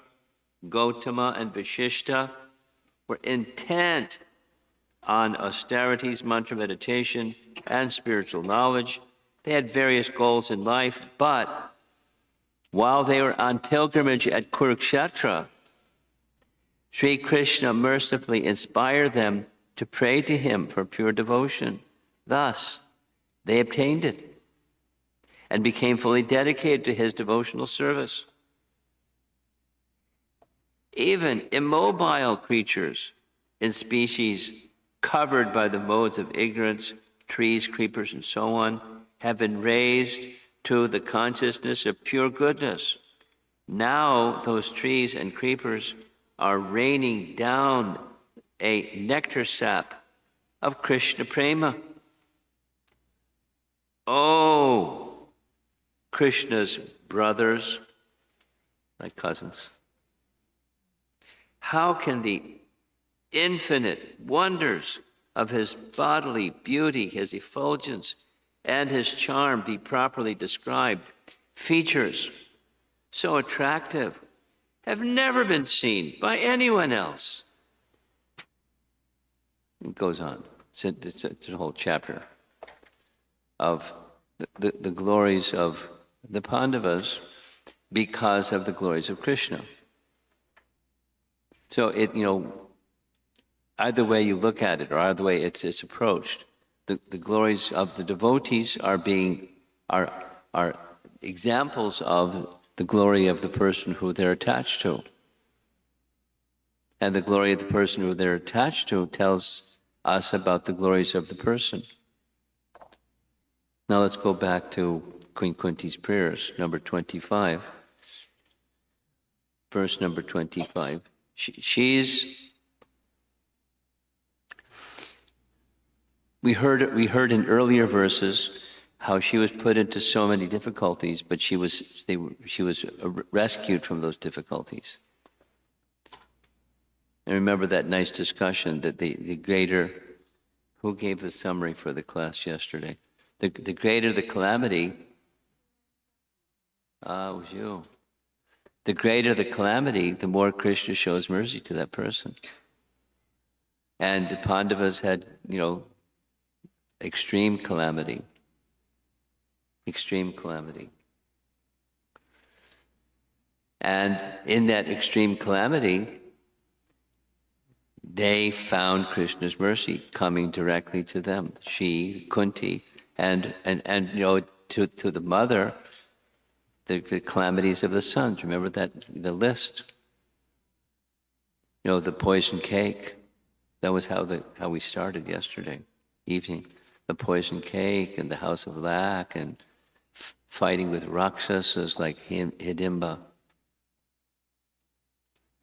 Gautama, and Vashishta were intent on austerities, mantra meditation, and spiritual knowledge. They had various goals in life, but while they were on pilgrimage at Kurukshetra, Sri Krishna mercifully inspired them to pray to him for pure devotion. Thus, they obtained it and became fully dedicated to his devotional service. Even immobile creatures in species covered by the modes of ignorance, trees, creepers, and so on, have been raised to the consciousness of pure goodness. Now those trees and creepers are raining down a nectar sap of Krishna prema. Oh, Krishna's brothers, like cousins. How can the infinite wonders of his bodily beauty, his effulgence, and his charm be properly described? Features so attractive have never been seen by anyone else. It goes on. It's a whole chapter of the glories of the Pandavas because of the glories of Krishna. So either way you look at it, or either way it's approached, the glories of the devotees are examples of the glory of the person who they're attached to. And the glory of the person who they're attached to tells us about the glories of the person. Now let's go back to Queen Kunti's prayers, number 25. Verse number 25. We heard in earlier verses how she was put into so many difficulties, but she was rescued from those difficulties. And remember that nice discussion that the greater, who gave the summary for the class yesterday? The greater the calamity, it was you. The greater the calamity, the more Krishna shows mercy to that person. And the Pandavas had, extreme calamity. Extreme calamity. And in that extreme calamity, they found Krishna's mercy coming directly to them. She, Kunti, and to the mother, the calamities of the sons. Remember that, the list? The poison cake. That was how we started yesterday evening. The poison cake and the house of lac and fighting with Rakshasas like Hidimba.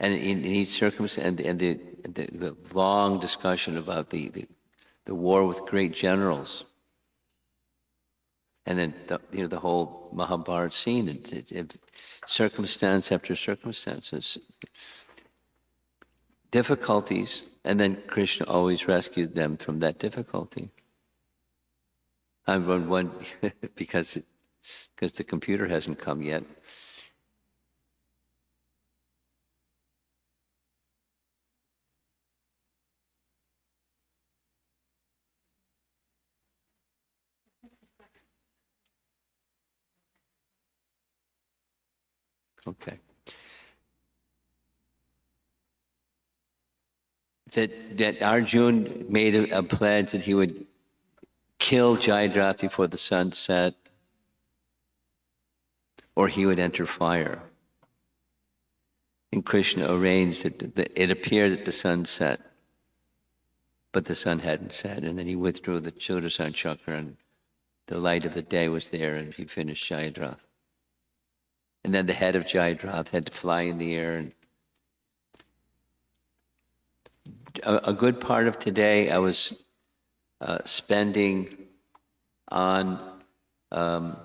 And in each circumstance, and the long discussion about the the war with great generals. And then the whole Mahabharata scene, circumstance after circumstances, difficulties, and then Krishna always rescued them from that difficulty. I'm one because the computer hasn't come yet. Okay. That Arjun made a pledge that he would kill Jayadratha before the sun set, or he would enter fire. And Krishna arranged that it appeared that the sun set, but the sun hadn't set. And then he withdrew the Sudarshan chakra, and the light of the day was there, and he finished Jayadratha. And then the head of Jayadratha had to fly in the air. And a good part of today I was spending on Dharmakshetra,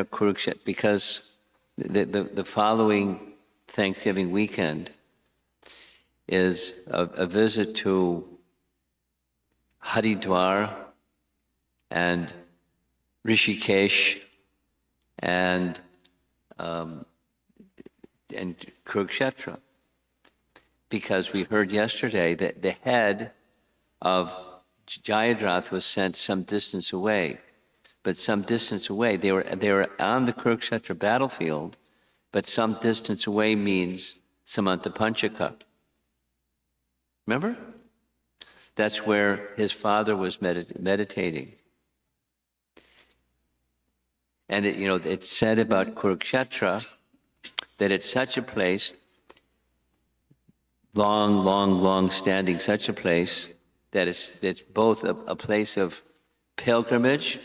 Kurukshetra, because the following Thanksgiving weekend is a visit to Haridwar and Rishikesh and Kurukshetra. Because we heard yesterday that the head of Jayadratha was sent some distance away. But some distance away, they were on the Kurukshetra battlefield, but some distance away means Samantapanchaka. Remember? That's where his father was meditating. And it's said about Kurukshetra that it's such a place, long standing, such a place that it's both a place of pilgrimage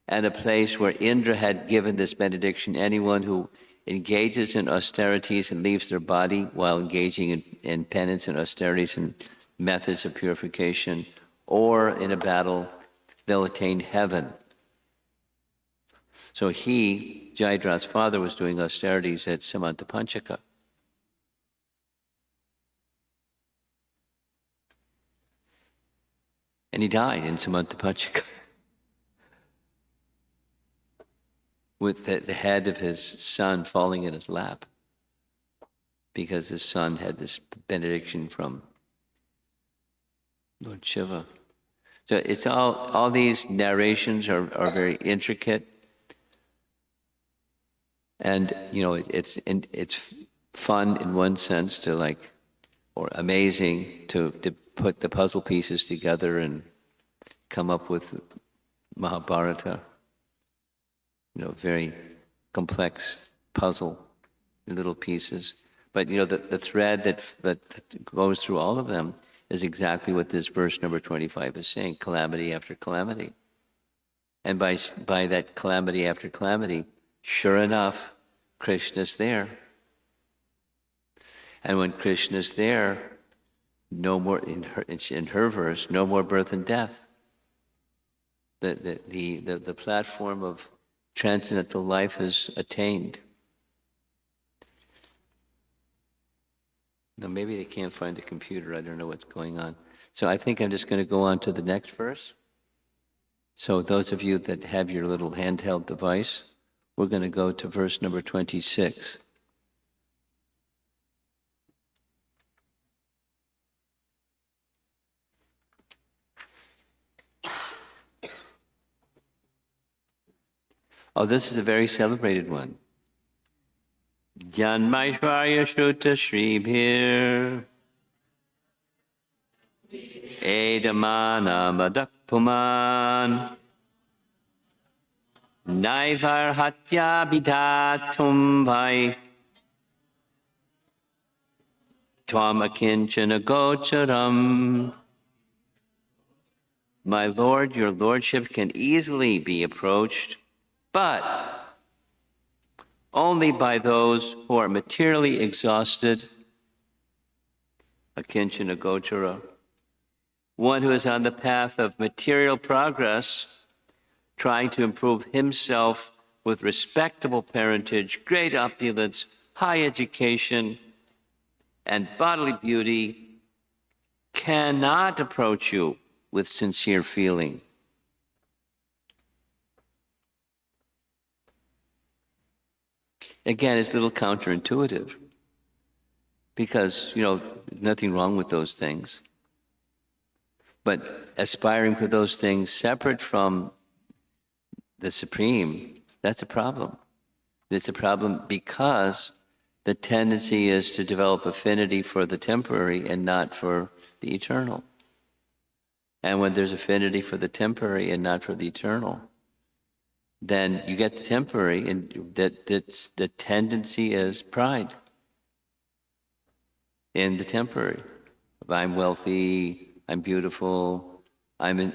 and a place where Indra had given this benediction: anyone who engages in austerities and leaves their body while engaging in penance and austerities and methods of purification, or in a battle, they'll attain heaven. So Jayadratha's father, was doing austerities at Samantapanchaka. And he died in Samantapanchaka with the head of his son falling in his lap, because his son had this benediction from Lord Shiva. So it's all these narrations are very intricate, and it's fun in one sense or amazing to put the puzzle pieces together and come up with Mahabharata. Very complex puzzle, little pieces. But the thread that goes through all of them is exactly what this verse number 25 is saying: calamity after calamity. And by that calamity after calamity, sure enough, Krishna's there. And when Krishna's there, no more, in her verse, no more birth and death. The platform of transcendental life is attained. Now maybe they can't find the computer. I don't know what's going on. So I think I'm just going to go on to the next verse. So those of you that have your little handheld device, we're going to go to verse number 26. Oh, this is a very celebrated one. Janmaishvarya Shruta Shribhir Edamana Madakpuman Naivar Hatya Bidhatum Vai Tvam Akinchana Gocharam. My Lord, your Lordship can easily be approached, but only by those who are materially exhausted, akinchana gochara, one who is on the path of material progress, trying to improve himself with respectable parentage, great opulence, high education, and bodily beauty, cannot approach you with sincere feeling. Again, it's a little counterintuitive because, nothing wrong with those things. But aspiring for those things separate from the Supreme, that's a problem. It's a problem because the tendency is to develop affinity for the temporary and not for the eternal. And when there's affinity for the temporary and not for the eternal, then you get the temporary, and the tendency is pride in the temporary. I'm wealthy, I'm beautiful, I'm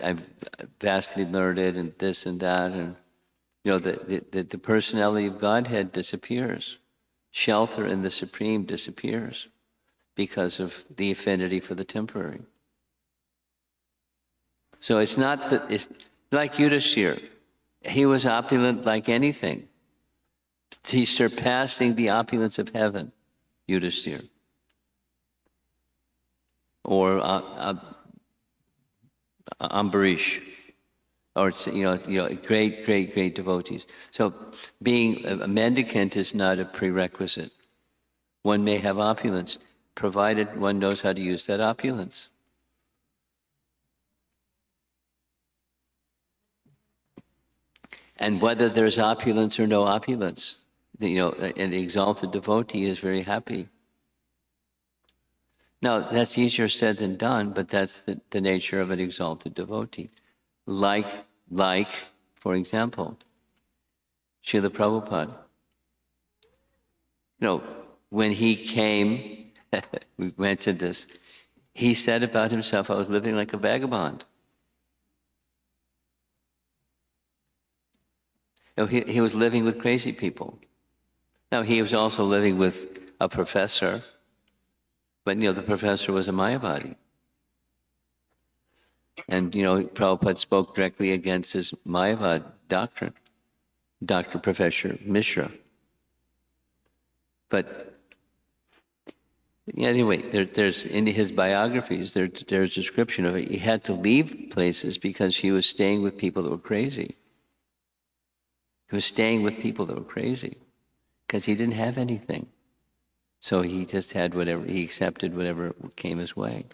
vastly learned, and this and that, and the personality of Godhead disappears. Shelter in the Supreme disappears because of the affinity for the temporary. So it's not that, it's like Yudhishthira. He was opulent like anything. He's surpassing the opulence of heaven, Yudhishthira. Or Ambarish, or great devotees. So being a mendicant is not a prerequisite. One may have opulence, provided one knows how to use that opulence. And whether there's opulence or no opulence, an exalted devotee is very happy. Now, that's easier said than done, but that's the nature of an exalted devotee. Like, for example, Srila Prabhupada. When he came, we mentioned this, he said about himself, I was living like a vagabond. He was living with crazy people. Now, he was also living with a professor, but, the professor was a Mayavadi. And, Prabhupada spoke directly against his Mayavad doctrine, Dr. Professor Mishra. But anyway, there's in his biographies, there's description of it. He had to leave places because he was staying with people that were crazy. He was staying with people that were crazy because he didn't have anything. So he just had whatever, he accepted whatever came his way.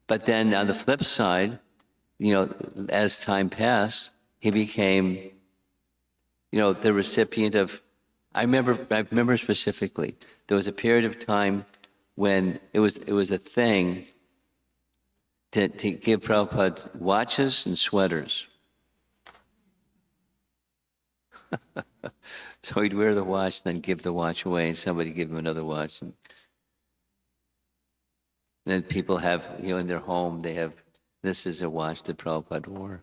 But then on the flip side, as time passed, he became, the recipient of, I remember specifically, there was a period of time when it was a thing to give Prabhupada watches and sweaters. So he'd wear the watch, then give the watch away, and somebody give him another watch. And then people have, in their home, they have, this is a watch that Prabhupada wore.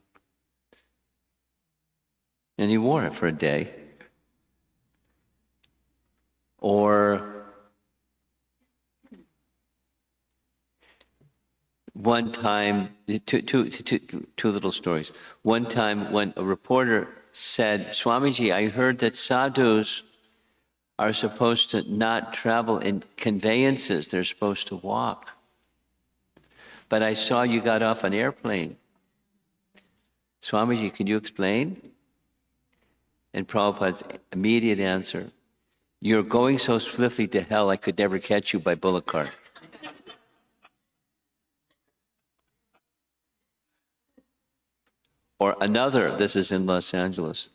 And he wore it for a day. Or one time, two little stories. One time when a reporter said, Swamiji, I heard that sadhus are supposed to not travel in conveyances, they're supposed to walk. But I saw you got off an airplane. Swamiji, can you explain? And Prabhupada's immediate answer, you're going so swiftly to hell, I could never catch you by bullock cart. Or another, this is in Los Angeles,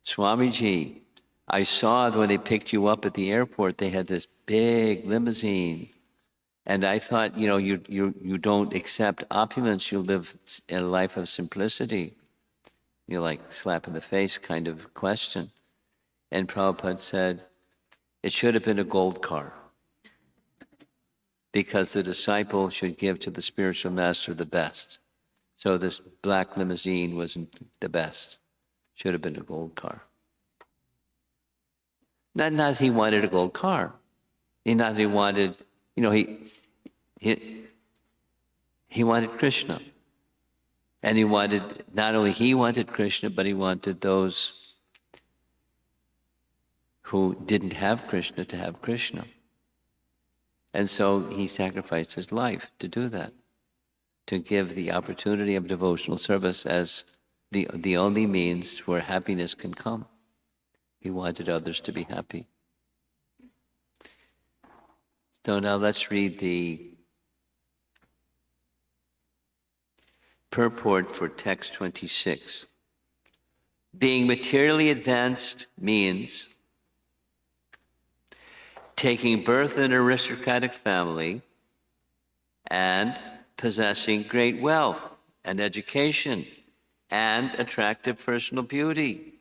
Swamiji, I saw when they picked you up at the airport, they had this big limousine. And I thought, you don't accept opulence, you live a life of simplicity. You're like slap in the face kind of question. And Prabhupada said, it should have been a gold car. Because the disciple should give to the spiritual master the best. So this black limousine wasn't the best. Should have been a gold car. Not that he wanted a gold car. Not that he wanted, He wanted Krishna. And he wanted, not only he wanted Krishna, but he wanted those who didn't have Krishna to have Krishna. And so he sacrificed his life to do that, to give the opportunity of devotional service as the only means where happiness can come. He wanted others to be happy. So now let's read the purport for text 26. Being materially advanced means taking birth in an aristocratic family and possessing great wealth and education and attractive personal beauty.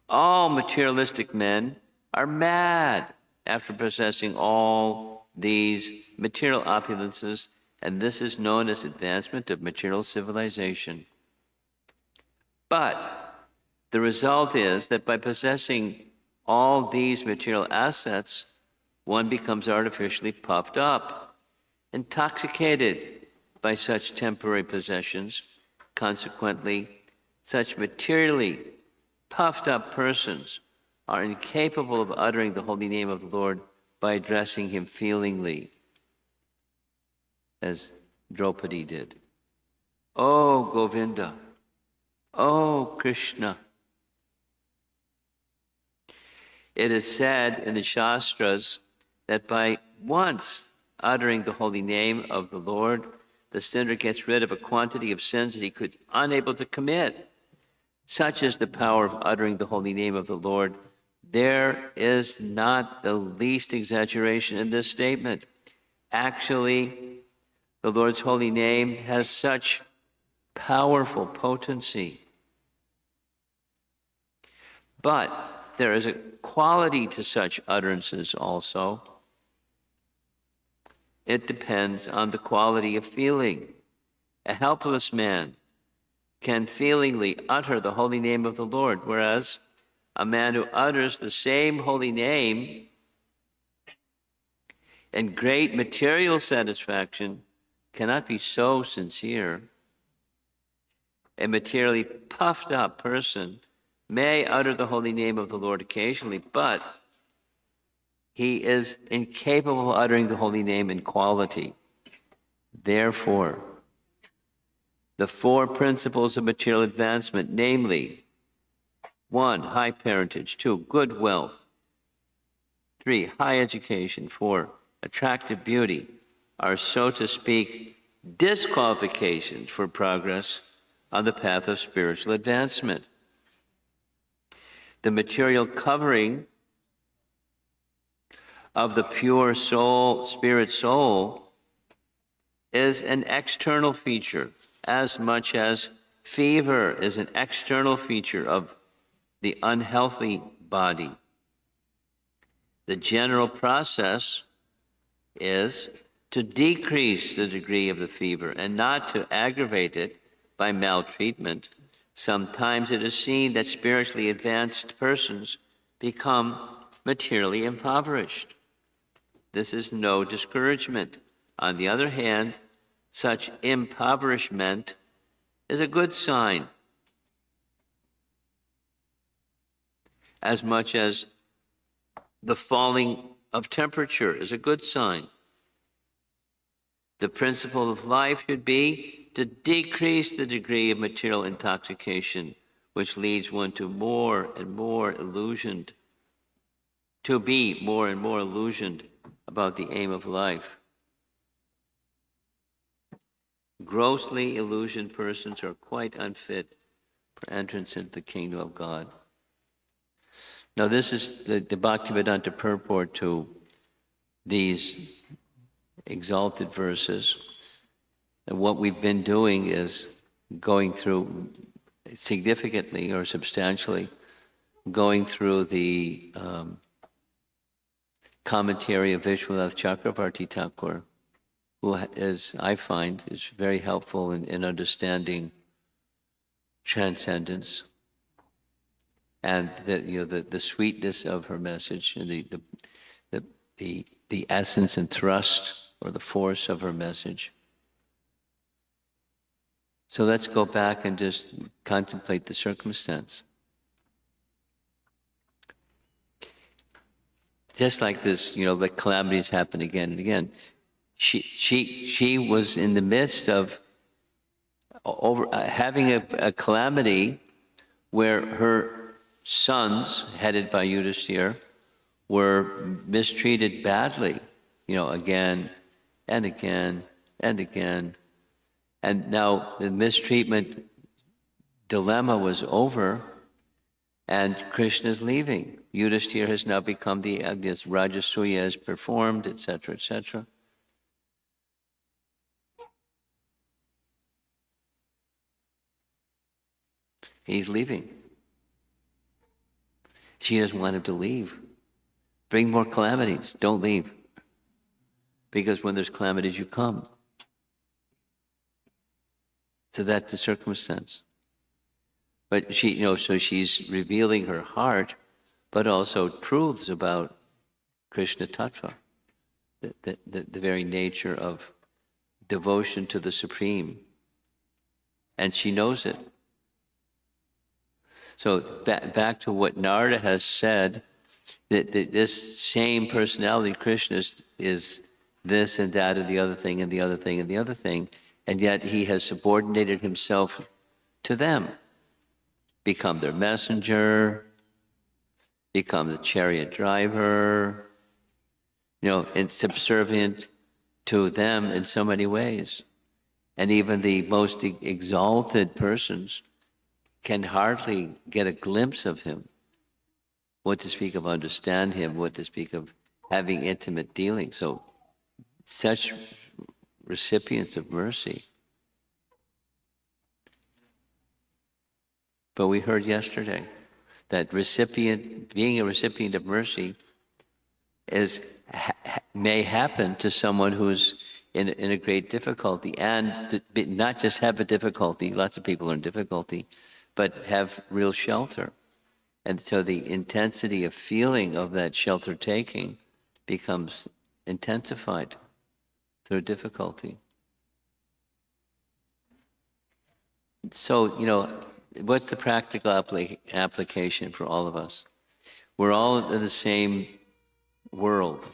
All materialistic men are mad after possessing all these material opulences, and this is known as advancement of material civilization. But the result is that by possessing all these material assets, one becomes artificially puffed up, intoxicated by such temporary possessions. Consequently, such materially puffed up persons are incapable of uttering the holy name of the Lord by addressing him feelingly, as Draupadi did. Oh Govinda, oh Krishna. It is said in the Shastras that by once uttering the holy name of the Lord, the sinner gets rid of a quantity of sins that he could unable to commit. Such is the power of uttering the holy name of the Lord. There is not the least exaggeration in this statement. Actually, the Lord's holy name has such powerful potency. But there is a quality to such utterances also. It depends on the quality of feeling. A helpless man can feelingly utter the holy name of the Lord, whereas a man who utters the same holy name in great material satisfaction cannot be so sincere. A materially puffed up person may utter the holy name of the Lord occasionally, but he is incapable of uttering the holy name in quality. Therefore, the four principles of material advancement, namely, 1, high parentage, 2, good wealth, 3, high education, 4, attractive beauty, are, so to speak, disqualifications for progress on the path of spiritual advancement. The material covering of the pure soul, spirit soul, is an external feature, as much as fever is an external feature of the unhealthy body. The general process is to decrease the degree of the fever and not to aggravate it by maltreatment. Sometimes it is seen that spiritually advanced persons become materially impoverished. This is no discouragement. On the other hand, such impoverishment is a good sign, as much as the falling of temperature is a good sign. The principle of life should be to decrease the degree of material intoxication, which leads one to more and more illusioned, to be more and more illusioned about the aim of life. Grossly illusioned persons are quite unfit for entrance into the kingdom of God. Now, this is the Bhaktivedanta purport to these exalted verses. And what we've been doing is going through significantly or substantially, going through the commentary of Vishwanath Chakravarti Thakur, who is, I find, is very helpful in understanding transcendence and the sweetness of her message and the essence and thrust or the force of her message. So let's go back and just contemplate the circumstance. Just like this, the calamities happen again and again. She was in the midst of having a calamity where her sons, headed by Yudhishthira, were mistreated badly, again and again and again. And now the mistreatment dilemma was over, and Krishna is leaving. Yudhishthira has now become this Rajasuya has performed, etc., etc. He's leaving. She doesn't want him to leave. Bring more calamities. Don't leave. Because when there's calamities, you come. So that's the circumstance. But she, so she's revealing her heart, but also truths about Krishna Tattva, the very nature of devotion to the Supreme. And she knows it. So back to what Narada has said, that this same personality, Krishna, is this and that and the other thing and the other thing and the other thing, and yet he has subordinated himself to them, become their messenger, become the chariot driver, and subservient to them in so many ways. And even the most exalted persons can hardly get a glimpse of him. What to speak of understand him, what to speak of having intimate dealing. So such recipients of mercy. But we heard yesterday that being a recipient of mercy may happen to someone who's in a great difficulty, and not just have a difficulty, lots of people are in difficulty, but have real shelter. And so the intensity of feeling of that shelter taking becomes intensified through difficulty. So, what's the practical application for all of us? We're all in the same world.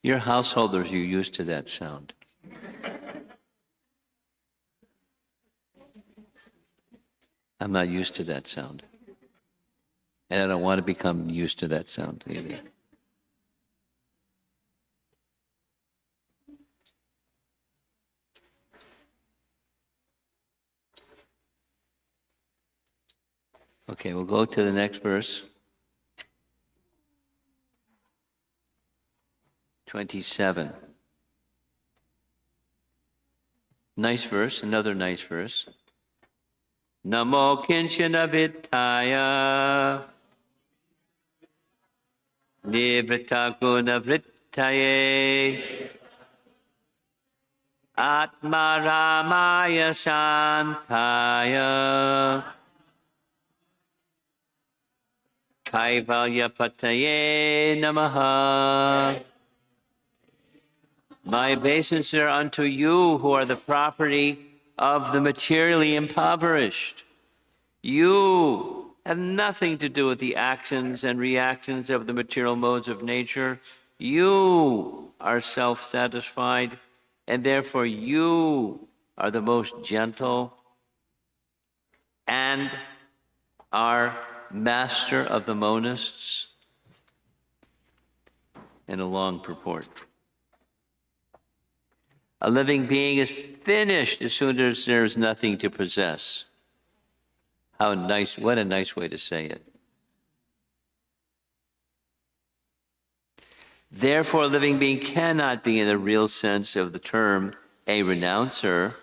Your householders, you're used to that sound. I'm not used to that sound. And I don't want to become used to that sound either. Okay, we'll go to the next verse. 27. Nice verse, another nice verse. Namo kinchana vittaya nivritta guna vrittaye atma ramaya shantaya kaivalya pataye namaha. My obeisances are unto you who are the property of the materially impoverished. You have nothing to do with the actions and reactions of the material modes of nature. You are self-satisfied, and therefore you are the most gentle and are master of the monists. In a long purport. A living being is finished as soon as there's nothing to possess. How nice, what a nice way to say it. Therefore, a living being cannot be in the real sense of the term a renouncer.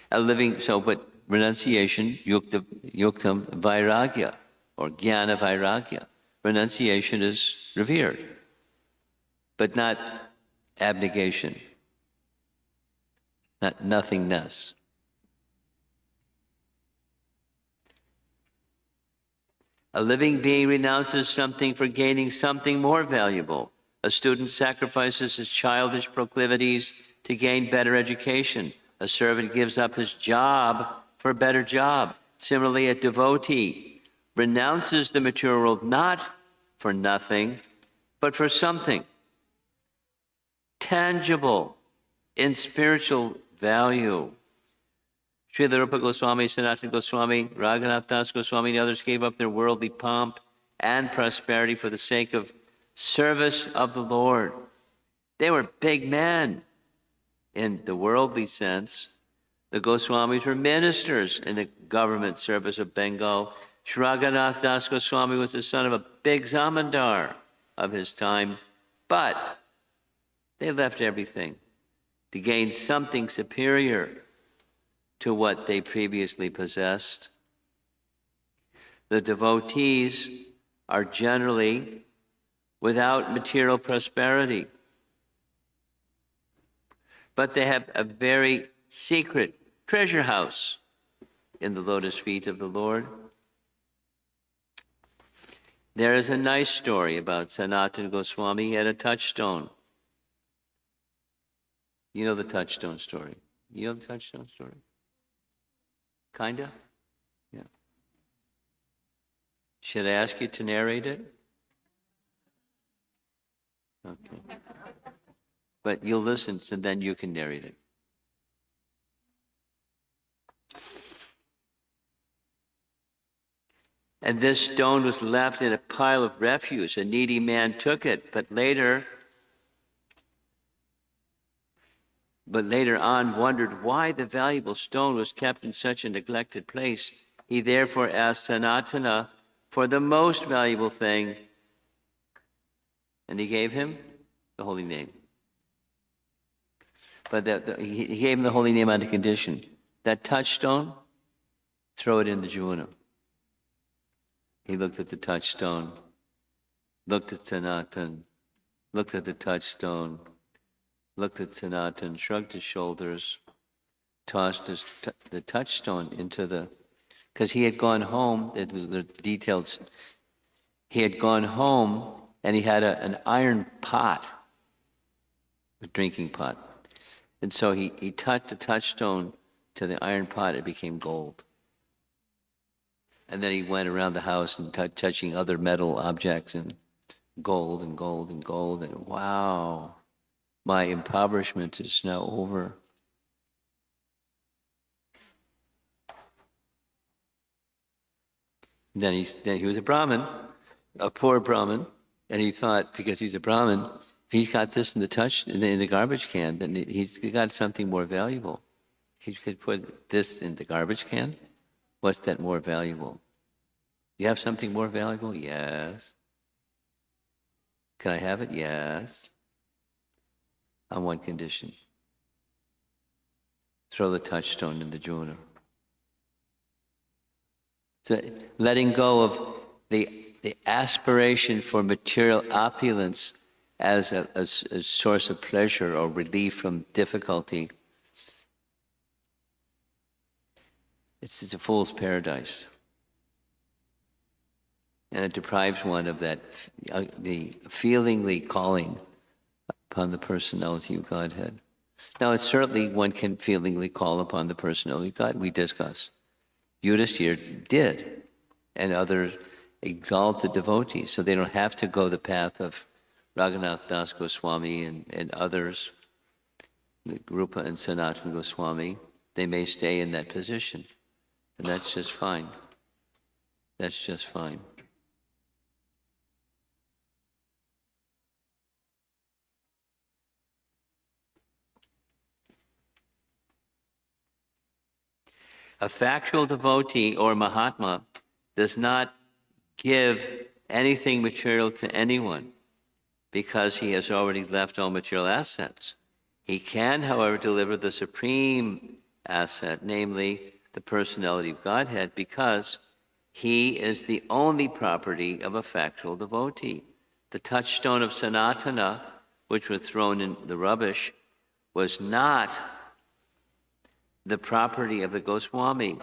But renunciation, yuktam vairagya. or Jnana Vairagya. Renunciation is revered, but not abnegation, not nothingness. A living being renounces something for gaining something more valuable. A student sacrifices his childish proclivities to gain better education. A servant gives up his job for a better job. Similarly, a devotee renounces the material world not for nothing, but for something tangible in spiritual value. Srila Rupa Goswami, Sanatana Goswami, Raghunath Das Goswami, and others gave up their worldly pomp and prosperity for the sake of service of the Lord. They were big men in the worldly sense. The Goswamis were ministers in the government service of Bengal. Sri Raghunath Das Goswami was the son of a big zamindar of his time, but they left everything to gain something superior to what they previously possessed. The devotees are generally without material prosperity, but they have a very secret treasure house in the lotus feet of the Lord. There is a nice story about Sanatana Goswami. He had a touchstone. You know the touchstone story. You know the touchstone story? Kinda? Yeah. Should I ask you to narrate it? Okay. But you'll listen, so then you can narrate it. And this stone was left in a pile of refuse. A needy man took it, but later on wondered why the valuable stone was kept in such a neglected place. He therefore asked Sanatana for the most valuable thing, and he gave him the holy name. But he gave him the holy name on the condition that touchstone, throw it in the Jumuna. He looked at the touchstone, looked at Sanatan, looked at the touchstone, looked at Sanatan, shrugged his shoulders, tossed the touchstone into the, because he had gone home, the details, he had gone home and he had an iron pot, a drinking pot. And so he touched the touchstone to the iron pot, it became gold. And then he went around the house and touching other metal objects and gold and gold and gold. And wow, my impoverishment is now over. Then he was a Brahmin, a poor Brahmin, and he thought because he's a Brahmin, he's got this in the garbage can, then he's got something more valuable. He could put this in the garbage can. What's that more valuable? You have something more valuable? Yes. Can I have it? Yes. On one condition. Throw the touchstone in the Jumuna. So letting go of the aspiration for material opulence as a source of pleasure or relief from difficulty. It's a fool's paradise. And it deprives one of that, the feelingly calling upon the personality of Godhead. Now, it's certainly one can feelingly call upon the personality of God. We discuss. Yudhisthira did, and other exalted devotees, so they don't have to go the path of Raghunath Das Goswami and others, Rupa and Sanatana Goswami. They may stay in that position. And that's just fine. That's just fine. A factual devotee or Mahatma does not give anything material to anyone because he has already left all material assets. He can, however, deliver the supreme asset, namely the personality of Godhead, because He is the only property of a factual devotee. The touchstone of Sanatana, which was thrown in the rubbish, was not the property of the Goswami.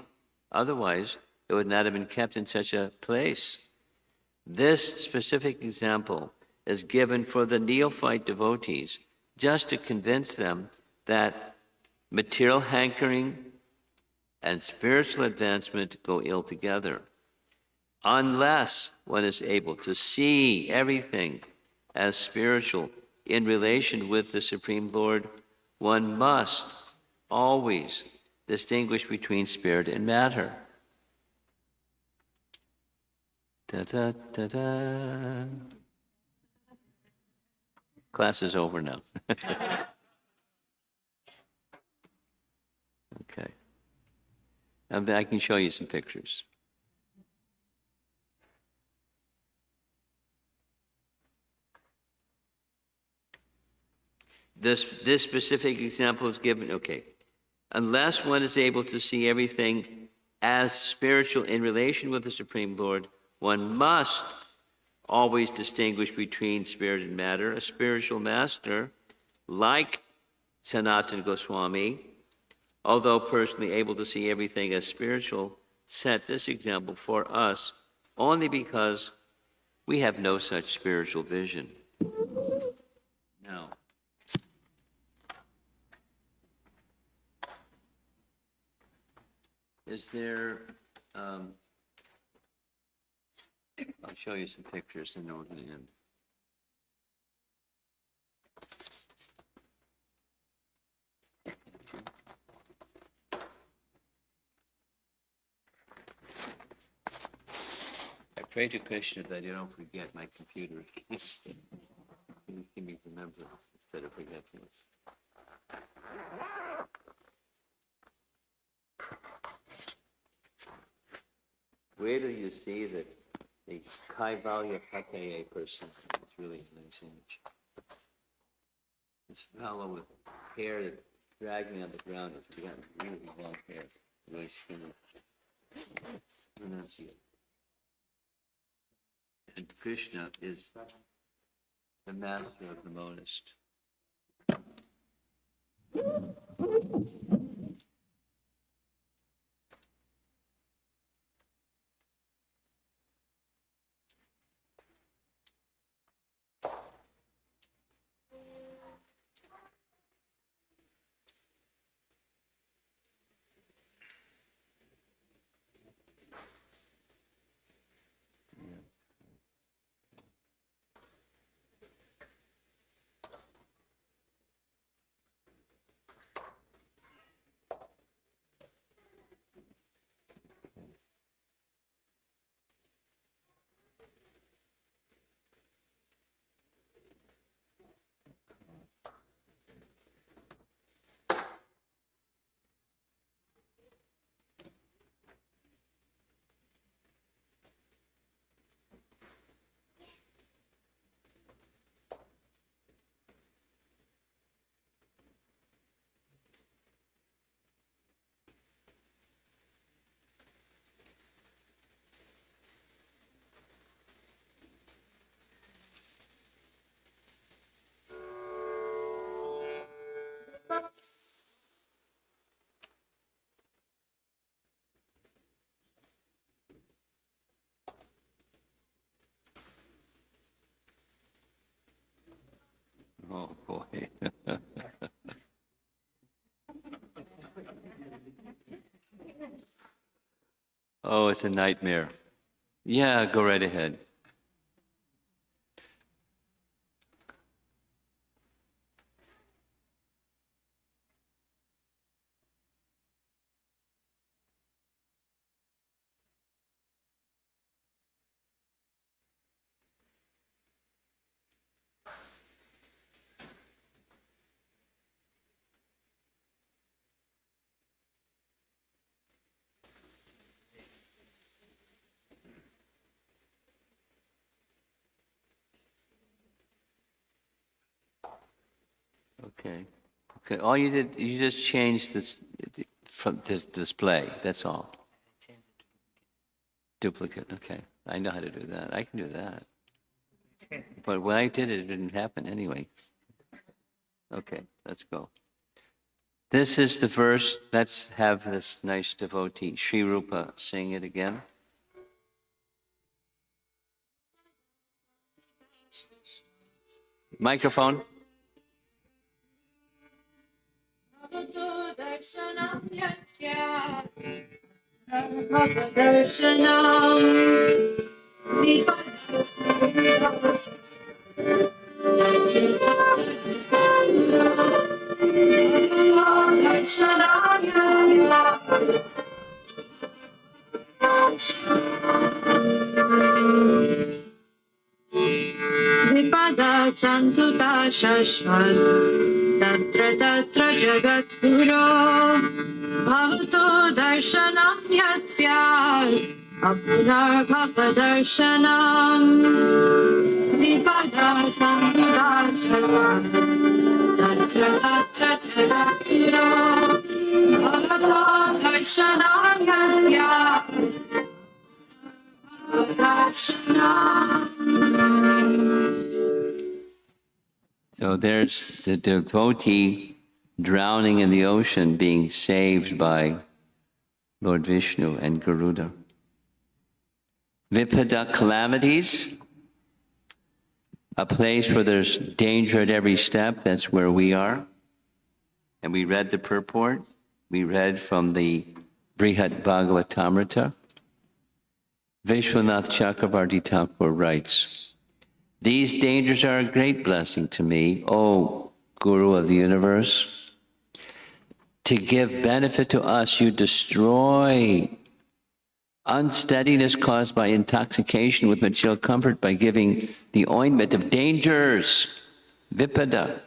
Otherwise, it would not have been kept in such a place. This specific example is given for the neophyte devotees just to convince them that material hankering and spiritual advancement go ill together. Unless one is able to see everything as spiritual in relation with the Supreme Lord, one must always distinguish between spirit and matter. Da-da-da-da. Class is over now. Okay. And then I can show you some pictures. This specific example is given, okay. Unless one is able to see everything as spiritual in relation with the Supreme Lord, one must always distinguish between spirit and matter. A spiritual master, like Sanatana Goswami, although personally able to see everything as spiritual, set this example for us only because we have no such spiritual vision. Now, is there, I'll show you some pictures and then we're going to end. I pray to Krishna that you don't forget my computer. Give me remembrance instead of forgetfulness. Where do you see that the Kaivalya Pataya person is really a nice image? This fellow with hair that dragging on the ground has got really long hair, really skinny. Renunciate. And Krishna is the master of the monist. Oh boy. Oh, it's a nightmare. Yeah, go right ahead. Okay. Okay. All you did, you just changed this from this display. That's all. Duplicate, okay. I know how to do that. I can do that. But when I did it, it didn't happen anyway. Okay, let's go. This is the verse. Let's have this nice devotee, Sri Rupa, sing it again. Microphone. Vipada santuta shashvat tatra tatra jagatguru bhavato darshanam yatsya apunar bhavadarshanam Vipada santuta shashvat tatra tatra jagatguru bhavato darshanam yatsya bhavadarshanam. So there's the devotee drowning in the ocean being saved by Lord Vishnu and Garuda. Vipada, calamities, a place where there's danger at every step, that's where we are. And we read the purport. We read from the Brihat Bhagavatamrita. Vishwanath Chakravarti Thakur writes, "These dangers are a great blessing to me, O Guru of the universe. To give benefit to us, you destroy unsteadiness caused by intoxication with material comfort by giving the ointment of dangers, vipada,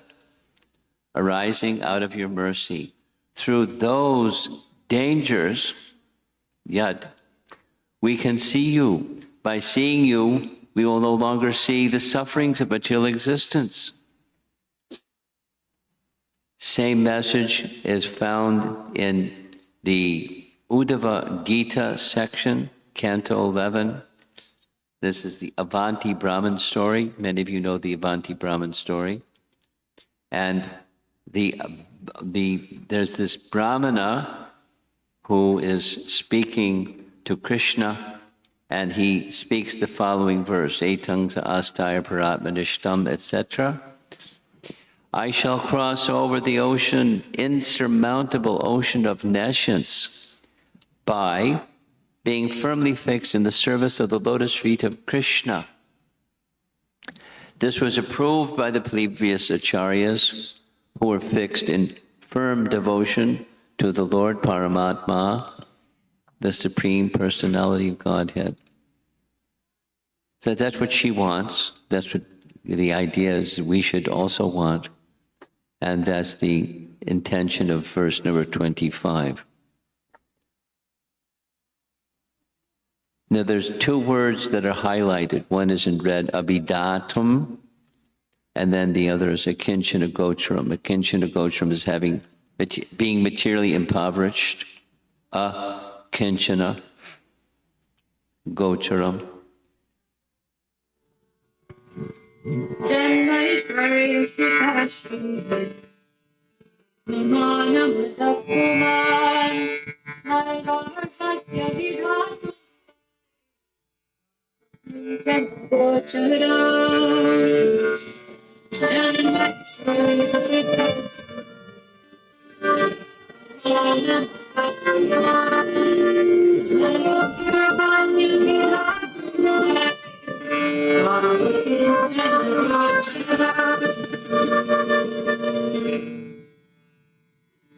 arising out of your mercy. Through those dangers, yad, we can see you. By seeing you, we will no longer see the sufferings of material existence." Same message is found in the Uddhava Gita section, Canto 11. This is the Avanti Brahman story. Many of you know the Avanti Brahman story. And there's this Brahmana who is speaking to Krishna, and he speaks the following verse, Etangsa astaya paratmanishtam, etc. "I shall cross over the ocean, insurmountable ocean of nescience, by being firmly fixed in the service of the lotus feet of Krishna." This was approved by the previous acharyas who were fixed in firm devotion to the Lord Paramatma, the Supreme Personality of Godhead. So that's what she wants. That's what the idea is we should also want. And that's the intention of verse number 25. Now there's two words that are highlighted. One is in red, abhidatum, and then the other is akinchana gocharam. Akinchana gocharam is being materially impoverished. Akinchana gocharam. Janmaishwarya Shukashri Vimanamutapuman Naivarhatya Vidhatu Jangochara Janmaishwarya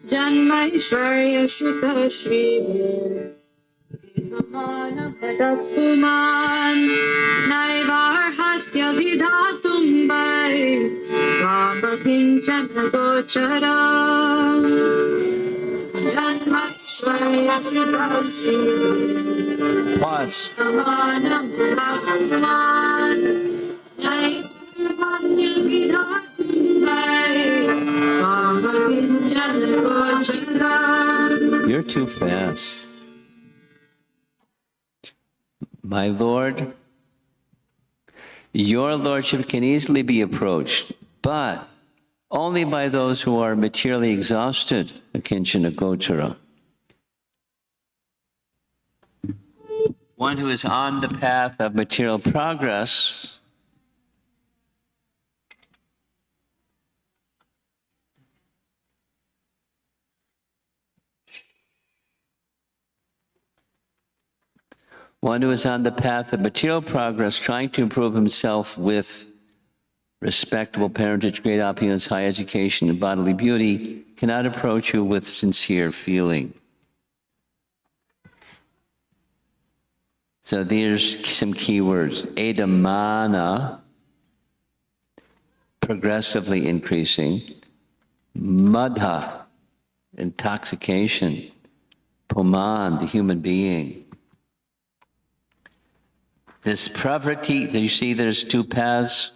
Janmaishwarya Shuta Shri Vimanapadapuman Naivarhatya Vidhatum Vai Vamakinchana Gochara Janmaishwarya Shuta Shri Pause. Vimanapadapuman Naivarhatya Vidhatum Vai Vamakinchana Gochara. You're too fast. My Lord, your Lordship can easily be approached, but only by those who are materially exhausted, akinchana gochara. One who is on the path of material progress trying to improve himself with respectable parentage, great opulence, high education, and bodily beauty, cannot approach you with sincere feeling. So there's some key words. Edamana, progressively increasing. Madha, intoxication. Puman, the human being. This pravriti, that you see there's two paths.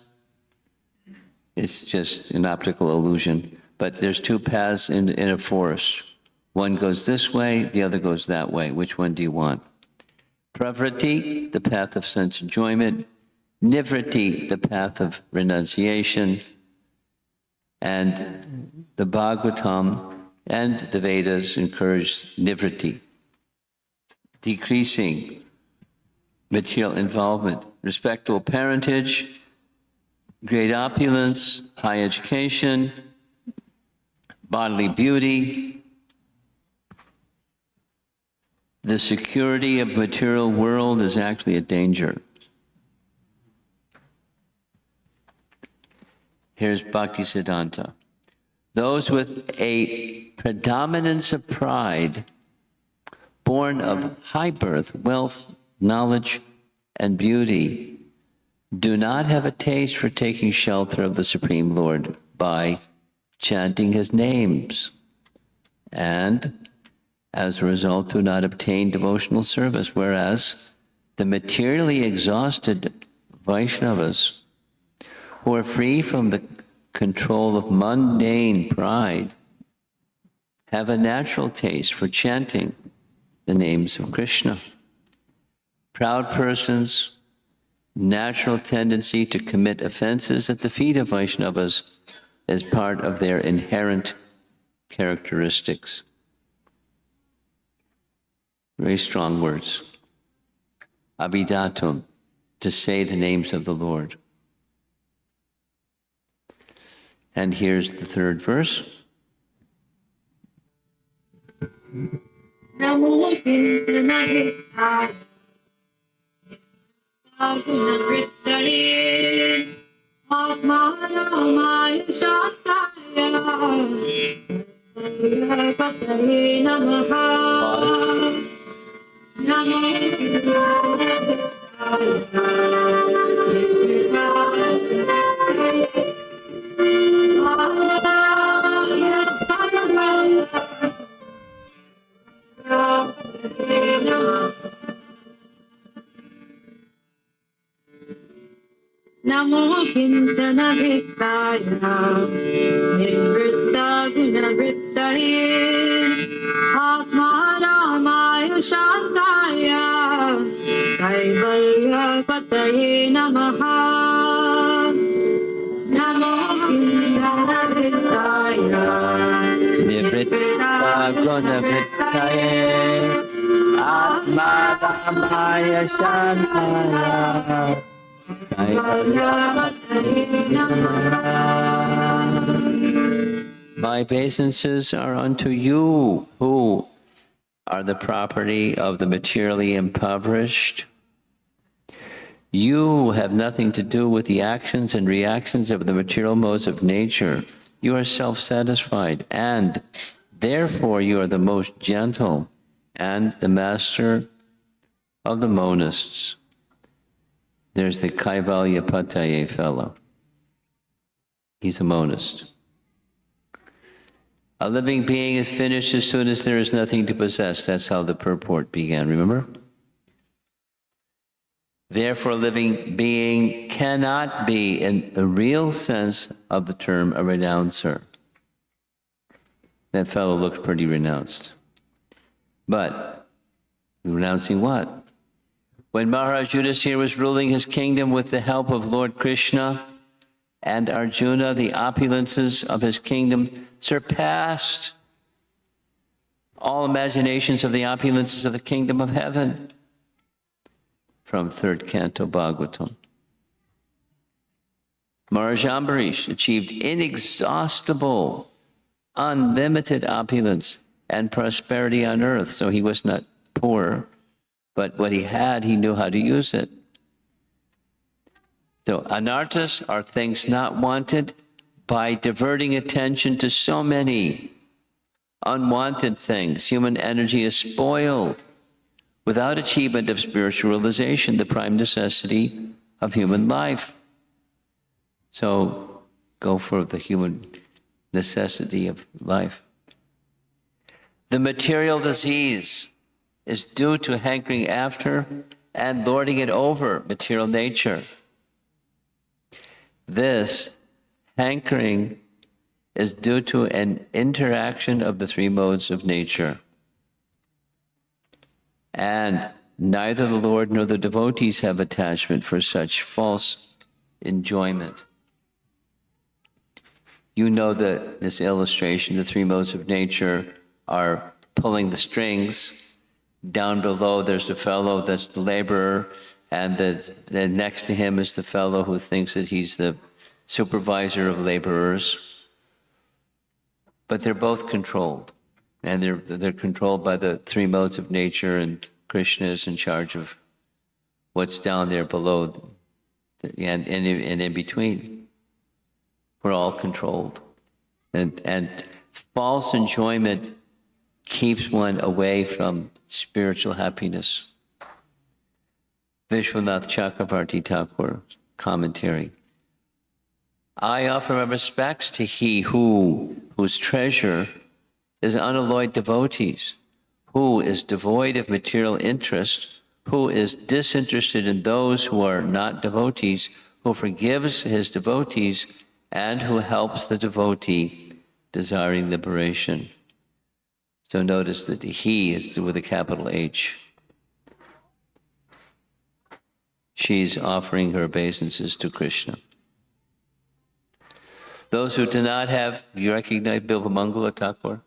It's just an optical illusion, but there's two paths in a forest. One goes this way, the other goes that way. Which one do you want? Pravriti, the path of sense enjoyment. Nivriti, the path of renunciation. And the Bhagavatam and the Vedas encourage nivriti, decreasing material involvement, respectable parentage, great opulence, high education, bodily beauty, the security of material world is actually a danger. Here's Bhakti Siddhanta. Those with a predominance of pride, born of high birth, wealth, knowledge, and beauty, do not have a taste for taking shelter of the Supreme Lord by chanting his names, and as a result do not obtain devotional service, whereas the materially exhausted Vaishnavas, who are free from the control of mundane pride, have a natural taste for chanting the names of Krishna. Proud persons' natural tendency to commit offenses at the feet of Vaishnavas is part of their inherent characteristics. Very strong words. Abhidatum, to say the names of the Lord. And here's the third verse. Namo Kinchana Hittaya Gunavrittaye Atmanamaya Shantaya Pataye Namaha Namo Namo Kinchana Hittaya Nivritta Gunavrittaye Atmanamaya Shantaya Kaivalya Pataye Namaha Namo Kinchana Hittaya Nivritta Gunavrittaye Atmanamaya Shantaya. My obeisances are unto you, who are the property of the materially impoverished. You have nothing to do with the actions and reactions of the material modes of nature. You are self-satisfied, and therefore you are the most gentle and the master of the monists. There's the Kaivalya Pataye fellow. He's a monist. A living being is finished as soon as there is nothing to possess. That's how the purport began, remember? Therefore, a living being cannot be, in the real sense of the term, a renouncer. That fellow looked pretty renounced. But renouncing what? When Maharaj Yudhisthira was ruling his kingdom with the help of Lord Krishna and Arjuna, the opulences of his kingdom surpassed all imaginations of the opulences of the kingdom of heaven. From 3rd Canto Bhagavatam. Maharaj Ambarish achieved inexhaustible, unlimited opulence and prosperity on earth. So he was not poor, but what he had, he knew how to use it. So anarthas are things not wanted. By diverting attention to so many unwanted things, human energy is spoiled without achievement of spiritual realization, the prime necessity of human life. So go for the human necessity of life. The material disease is due to hankering after and lording it over material nature. This hankering is due to an interaction of the three modes of nature. And neither the Lord nor the devotees have attachment for such false enjoyment. You know that this illustration, the three modes of nature are pulling the strings. Down below, there's the fellow that's the laborer, and the next to him is the fellow who thinks that he's the supervisor of laborers. But they're both controlled, and they're controlled by the three modes of nature, and Krishna is in charge of what's down there below and in between. We're all controlled. And false enjoyment keeps one away from spiritual happiness. Vishwanath Chakravarti Thakur commentary. I offer my respects to he whose treasure is unalloyed devotees, who is devoid of material interest, who is disinterested in those who are not devotees, who forgives his devotees, and who helps the devotee desiring liberation. So notice that the he is with a capital H. She's offering her obeisances to Krishna. Those who do not have, you recognize Bilvamangala Thakur?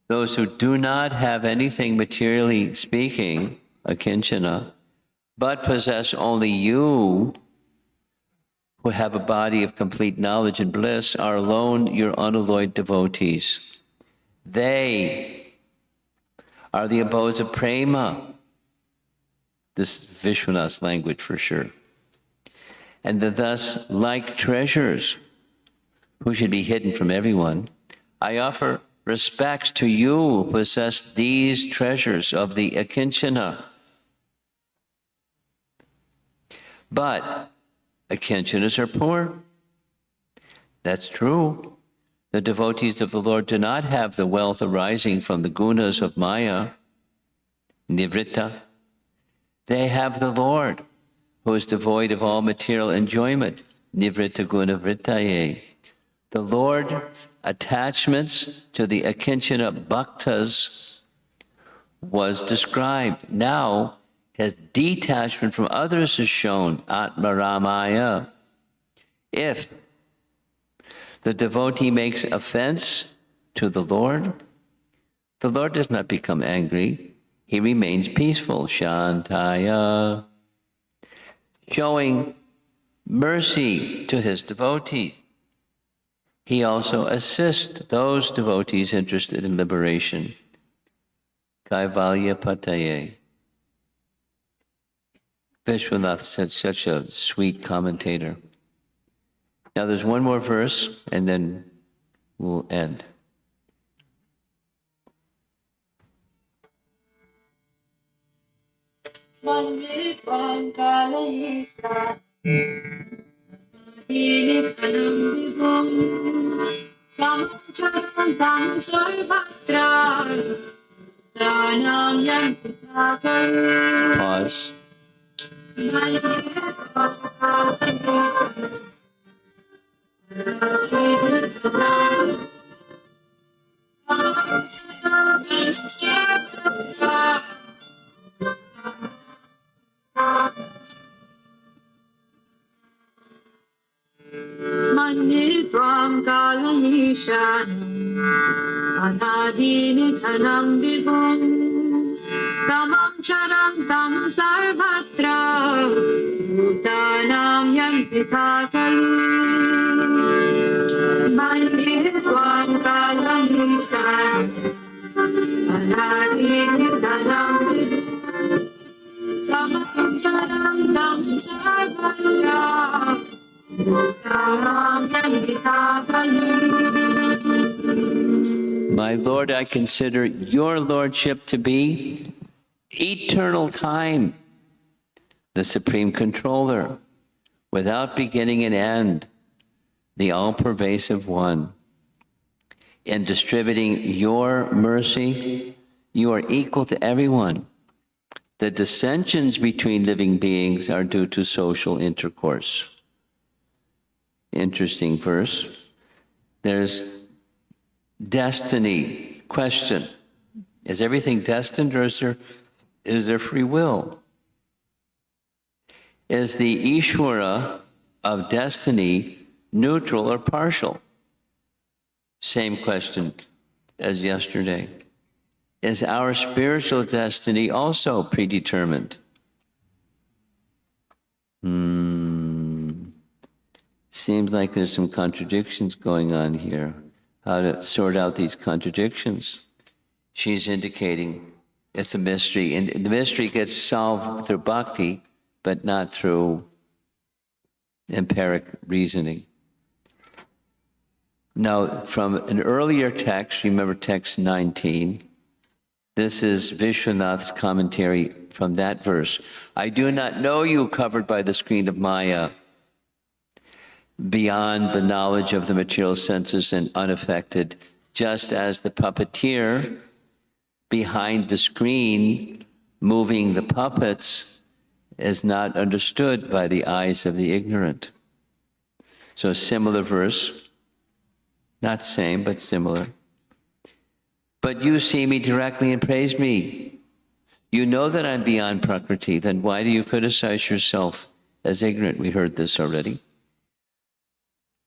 Those who do not have anything materially speaking, akinchana, but possess only you, who have a body of complete knowledge and bliss, are alone your unalloyed devotees. They are the abodes of prema. This is Vishwanath's language for sure. And they're thus like treasures who should be hidden from everyone. I offer respects to you who possess these treasures of the akinchana. But akinchanas are poor. That's true. The devotees of the Lord do not have the wealth arising from the gunas of Maya, nivritta. They have the Lord, who is devoid of all material enjoyment, nivritta guna vrittaye. The Lord's attachments to the akinchana bhaktas was described. Now, his detachment from others is shown, atmaramaya. If the devotee makes offense to the Lord does not become angry. He remains peaceful, shantaya, showing mercy to his devotee. He also assists those devotees interested in liberation. Kaivalya pataye. Vishwanath said, such a sweet commentator. Now there's one more verse, and then we'll end. Vanditvam kalayita Dinitanam vibhum Samcharantam sarvatra Dhanam yampitakaru. Pause. त्वां कालमीशानम् अनादिनिधनं विभुम् समं चरन्तं सर्वत्र भूतानां यन्त्रिता खलु मन्ये त्वां कालमीशानम् अनादिनिधनं विभुम् समं चरन्तं सर्वत्र भूतानां यन्त्रिता खलु. My Lord, I consider your lordship to be eternal time, the supreme controller, without beginning and end, the all-pervasive one. In distributing your mercy, you are equal to everyone. The dissensions between living beings are due to social intercourse. Interesting verse. There's destiny. Question. Is everything destined, or is there free will? Is the Ishvara of destiny neutral or partial? Same question as yesterday. Is our spiritual destiny also predetermined? Seems like there's some contradictions going on here. How to sort out these contradictions? She's indicating it's a mystery, and the mystery gets solved through bhakti, but not through empiric reasoning. Now, from an earlier text, remember text 19, this is Vishwanath's commentary from that verse. I do not know you covered by the screen of Maya, beyond the knowledge of the material senses and unaffected, just as the puppeteer behind the screen moving the puppets is not understood by the eyes of the ignorant. So similar verse, not same, but similar. But you see me directly and praise me. You know that I'm beyond Prakriti, then why do you criticize yourself as ignorant? We heard this already.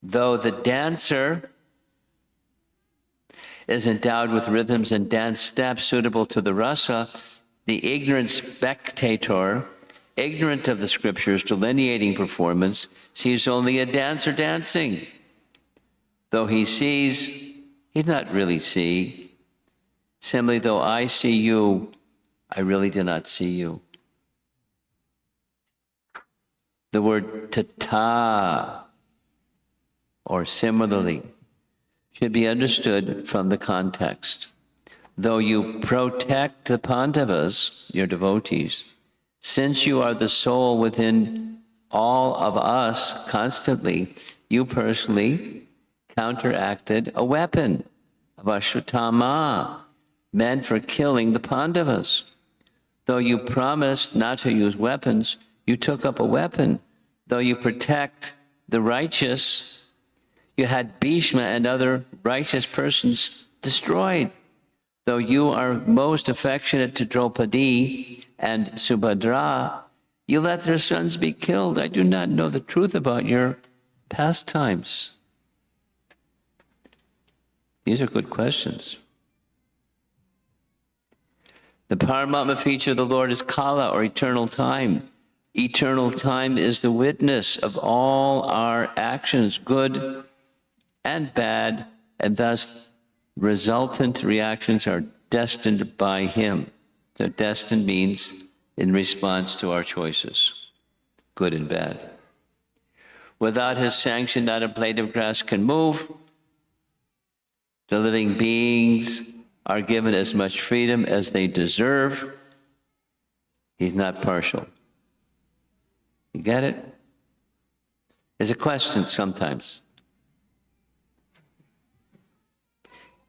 Though the dancer is endowed with rhythms and dance steps suitable to the rasa, the ignorant spectator, ignorant of the scriptures delineating performance, sees only a dancer dancing. Though he sees, he does not really see. Similarly, though I see you, I really do not see you. The word tata, or similarly, should be understood from the context. Though you protect the Pandavas, your devotees, since you are the soul within all of us constantly, you personally counteracted a weapon of Ashwatthama meant for killing the Pandavas. Though you promised not to use weapons, you took up a weapon. Though you protect the righteous, you had Bhishma and other righteous persons destroyed. Though you are most affectionate to Draupadi and Subhadra, you let their sons be killed. I do not know the truth about your pastimes. These are good questions. The Paramatma feature of the Lord is Kala, or eternal time. Eternal time is the witness of all our actions, good and bad, and thus resultant reactions are destined by Him. So destined means in response to our choices, good and bad. Without His sanction, not a blade of grass can move. The living beings are given as much freedom as they deserve. He's not partial. You get it? It's a question sometimes.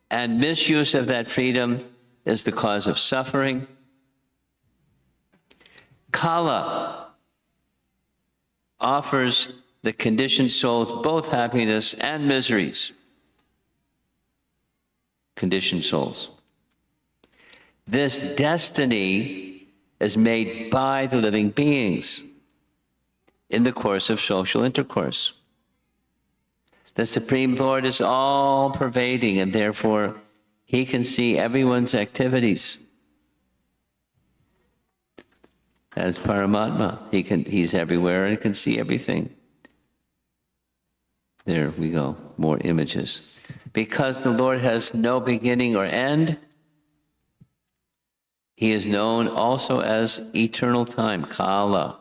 And misuse of that freedom is the cause of suffering. Kala offers the conditioned souls both happiness and miseries. Conditioned souls. This destiny is made by the living beings in the course of social intercourse. The Supreme Lord is all-pervading, and therefore he can see everyone's activities. As Paramatma, he's everywhere and can see everything. There we go, more images. Because the Lord has no beginning or end, he is known also as eternal time, Kala.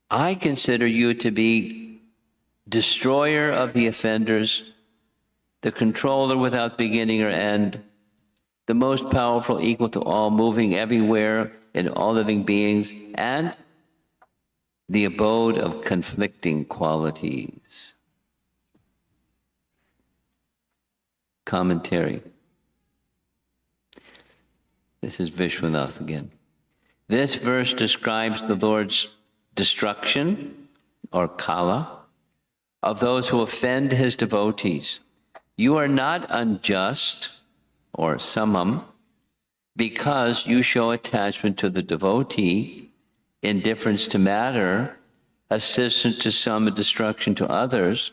I consider you to be destroyer of the offenders, the controller without beginning or end, the most powerful, equal to all, moving everywhere in all living beings, and the abode of conflicting qualities. Commentary. This is Vishwanath again. This verse describes the Lord's destruction, or kala, of those who offend his devotees. You are not unjust, or samam, because you show attachment to the devotee, indifference to matter, assistance to some, and destruction to others.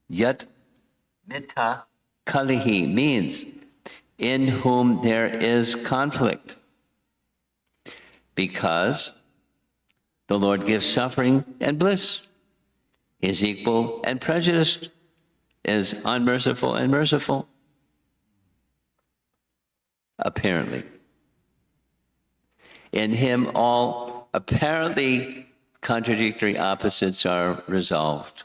Yet, mita kalihi means in whom there is conflict, because the Lord gives suffering and bliss, is equal and prejudiced, is unmerciful and merciful. Apparently. In him, all apparently contradictory opposites are resolved.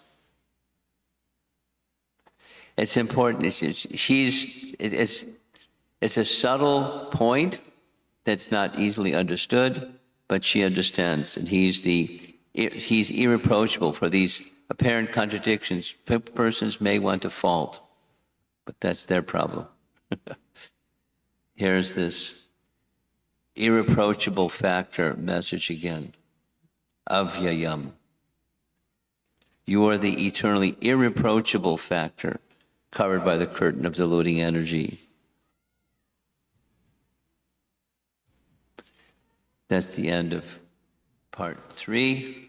It's important. It's a subtle point that's not easily understood, but she understands, and he's irreproachable for these apparent contradictions. Persons may want to fault, but that's their problem. Here's this irreproachable factor message again. Avyayam. You are the eternally irreproachable factor covered by the curtain of diluting energy. That's the end of part 3.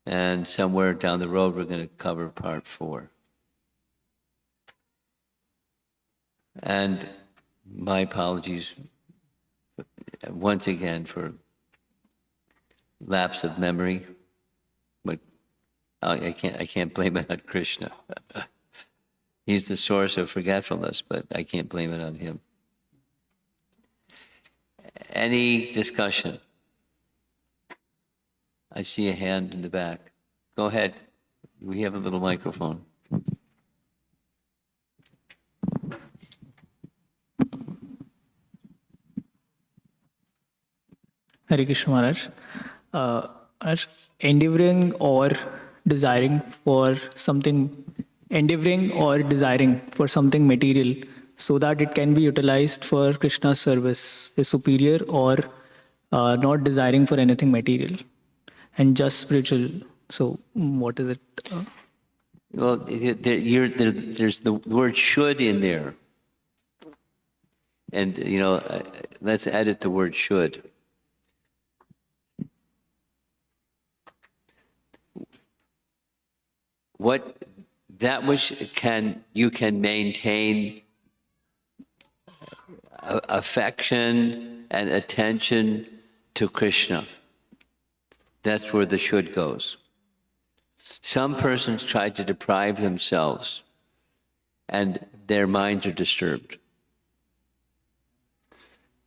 And somewhere down the road, we're going to cover part 4. And my apologies once again for lapse of memory, but I can't blame it on Krishna. He's the source of forgetfulness, but I can't blame it on him. Any discussion? I see a hand in the back. Go ahead. We have a little microphone. Hare Krishna Maharaj. Maharaj, endeavoring or desiring for something material so that it can be utilized for Krishna's service is superior, or not desiring for anything material and just spiritual. So what is it? Well, there's the word should in there. And, let's edit the word should. That which you can maintain affection and attention to Krishna. That's where the should goes. Some persons try to deprive themselves, and their minds are disturbed.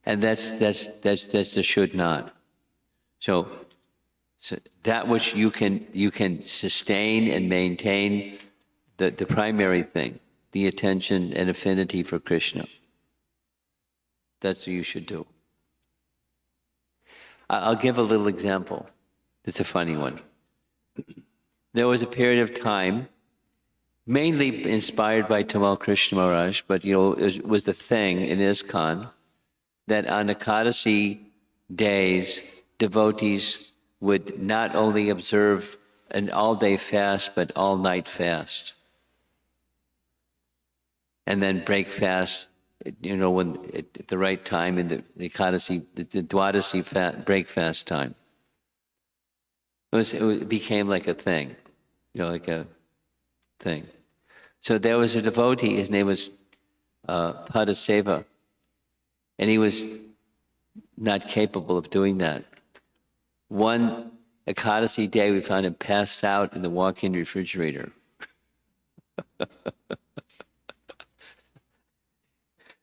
And that's the should not. So that which you can sustain and maintain, the primary thing, the attention and affinity for Krishna. That's what you should do. I'll give a little example. It's a funny one. There was a period of time, mainly inspired by Tamal Krishna Maharaj, but it was the thing in ISKCON, that on Ekadasi days, devotees would not only observe an all-day fast, but all-night fast. And then break fast when at the right time in the Ekadasi, the Dwadasi break fast time. It became like a thing, like a thing. So there was a devotee, his name was Padaseva, and he was not capable of doing that. One Ekadasi day, we found him passed out in the walk-in refrigerator.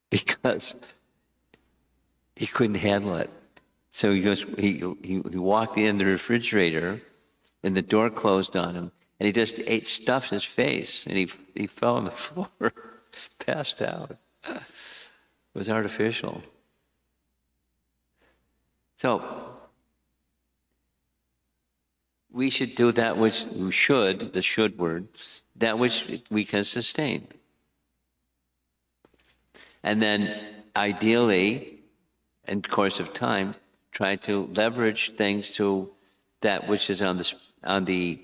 Because he couldn't handle it. So he walked in the refrigerator, and the door closed on him, and he just stuffed his face, and he fell on the floor, passed out. It was artificial. So we should do that which we should, the should word, that which we can sustain. And then ideally, in the course of time, try to leverage things to that which is on the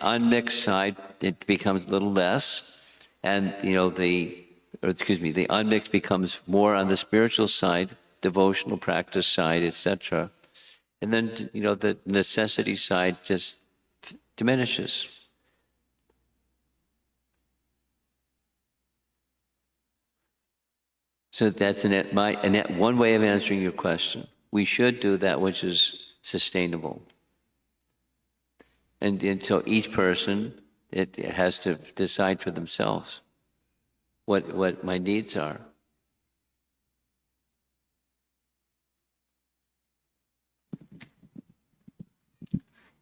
unmixed side. It becomes a little less, and the unmixed becomes more on the spiritual side, devotional practice side, etc. And then the necessity side just diminishes. So that's one way of answering your question. We should do that which is sustainable. And so each person, it has to decide for themselves what my needs are.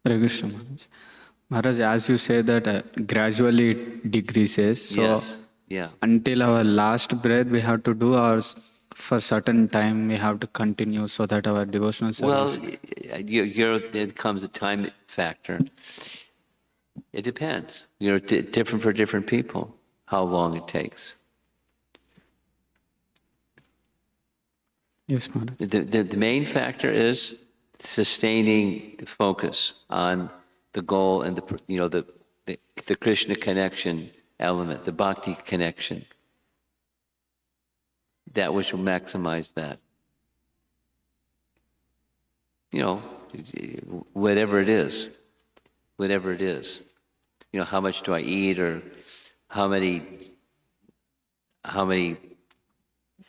Hare Krishna Maharaj. Maharaj, as you say that gradually it decreases. So Yes. Yeah. until our last breath we have to do, or for certain time we have to continue so that our devotional service... Well, there comes a time factor. It depends. Different for different people, how long it takes. Yes, Maharaj. The main factor is sustaining the focus on the goal and the Krishna connection element, the bhakti connection. That which will maximize that. Whatever it is. How much do I eat, or how many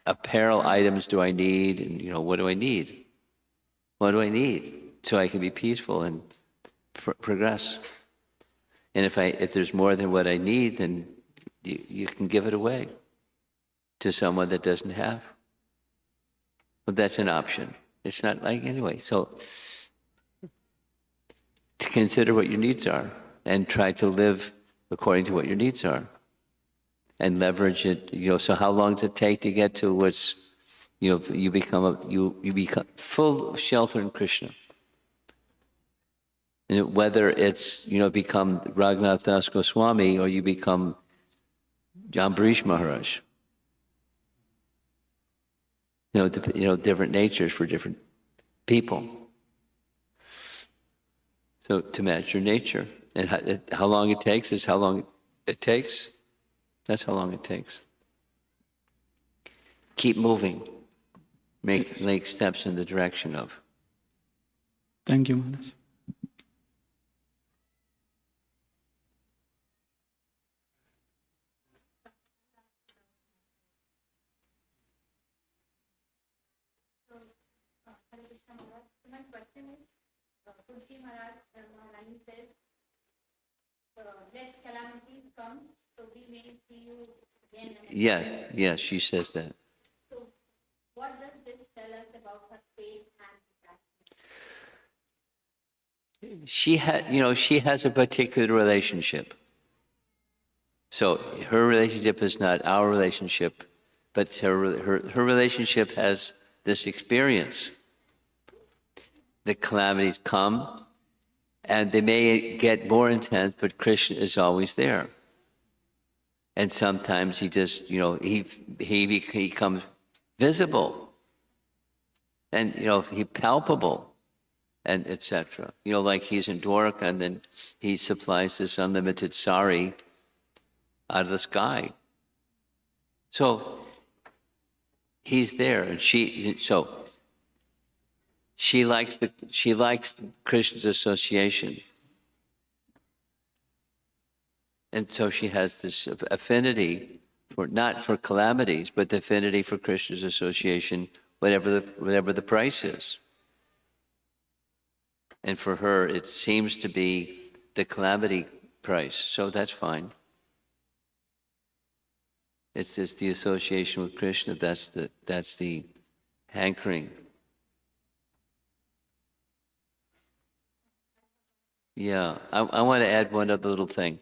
apparel items do I need, and what do I need? What do I need so I can be peaceful and progress? And if there's more than what I need, then you can give it away to someone that doesn't have. But that's an option. It's not like anyway. So to consider what your needs are and try to live according to what your needs are, and leverage it. So how long does it take to get to what's you become full shelter in Krishna? And whether it's become Raghunath Das Goswami or you become Ambarish Maharaj. Different natures for different people. So to match your nature, and how long it takes is how long it takes. That's how long it takes. Keep moving. Make steps in the direction of. Thank you, Maharaj. My question is, Kunti Maharaj says, let calamities come, so we may see you again. Yes, she says that. So, what does this tell us about her faith and practice? She has a particular relationship. So her relationship is not our relationship, but her relationship has this experience. The calamities come, and they may get more intense, but Krishna is always there. And sometimes he just, he becomes visible, and he palpable, and etc. Like he's in Dwarka, and then he supplies this unlimited sari out of the sky. So he's there, and she likes the Krishna's association, and so she has this affinity for, not for calamities, but the affinity for Krishna's association, whatever the price is. And for her, it seems to be the calamity price, so that's fine. It's just the association with Krishna, that's the hankering. Yeah, I want to add one other little thing.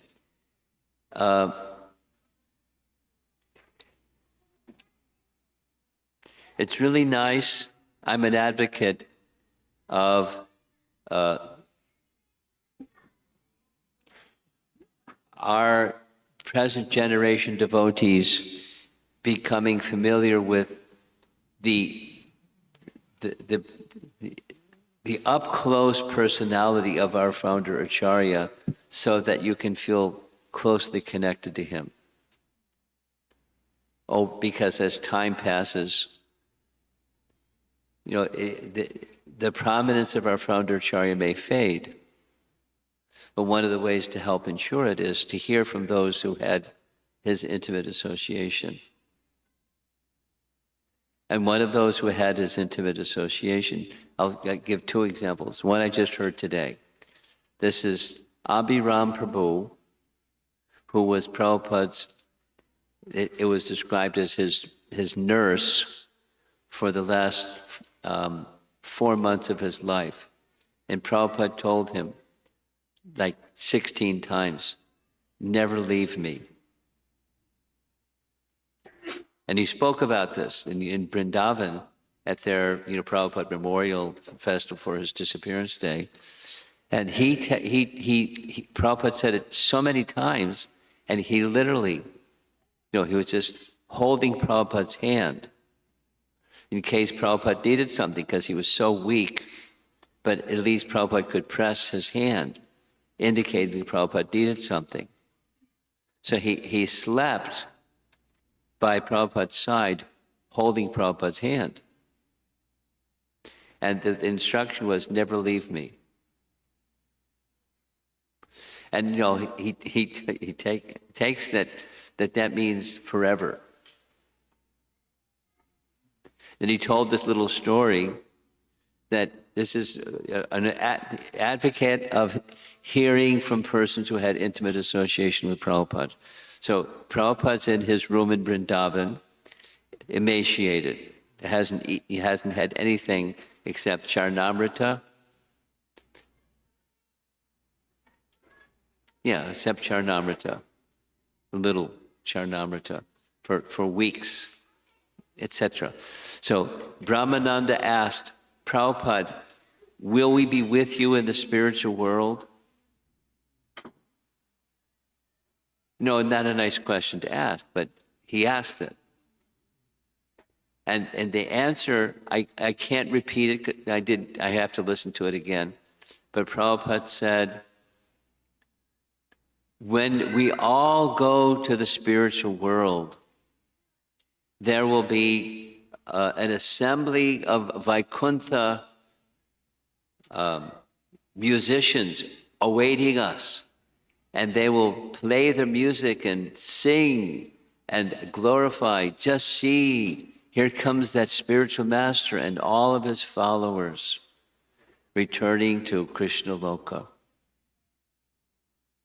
It's really nice. I'm an advocate of our present generation devotees becoming familiar with the up-close personality of our founder Acharya, so that you can feel closely connected to him. Oh, because as time passes, you know, the prominence of our founder Acharya may fade. But one of the ways to help ensure it is to hear from those who had his intimate association. And one of those who had his intimate association, I'll give two examples. One I just heard today. This is Abhiram Prabhu, who was Prabhupada's, it was described as his nurse for the last 4 months of his life. And Prabhupada told him, like 16 times, never leave me. And he spoke about this in Vrindavan at their, Prabhupada Memorial Festival for his disappearance day. And Prabhupada said it so many times, and he literally, he was just holding Prabhupada's hand in case Prabhupada needed something, because he was so weak, but at least Prabhupada could press his hand, indicating Prabhupada needed something. So he slept by Prabhupada's side, holding Prabhupada's hand. And the instruction was, never leave me. And he takes that means forever. And he told this little story that this is an advocate of hearing from persons who had intimate association with Prabhupada. So Prabhupada's in his room in Vrindavan, emaciated. He hasn't had anything except Charnamrita. Yeah, except Charnamrita, a little Charnamrita for weeks, etc. So Brahmananda asked Prabhupada, will we be with you in the spiritual world? No, not a nice question to ask, but he asked it. And the answer, I can't repeat it, I have to listen to it again. But Prabhupada said, when we all go to the spiritual world, there will be an assembly of Vaikuntha musicians awaiting us. And they will play their music and sing and glorify. Just see, here comes that spiritual master and all of his followers returning to Krishna Loka.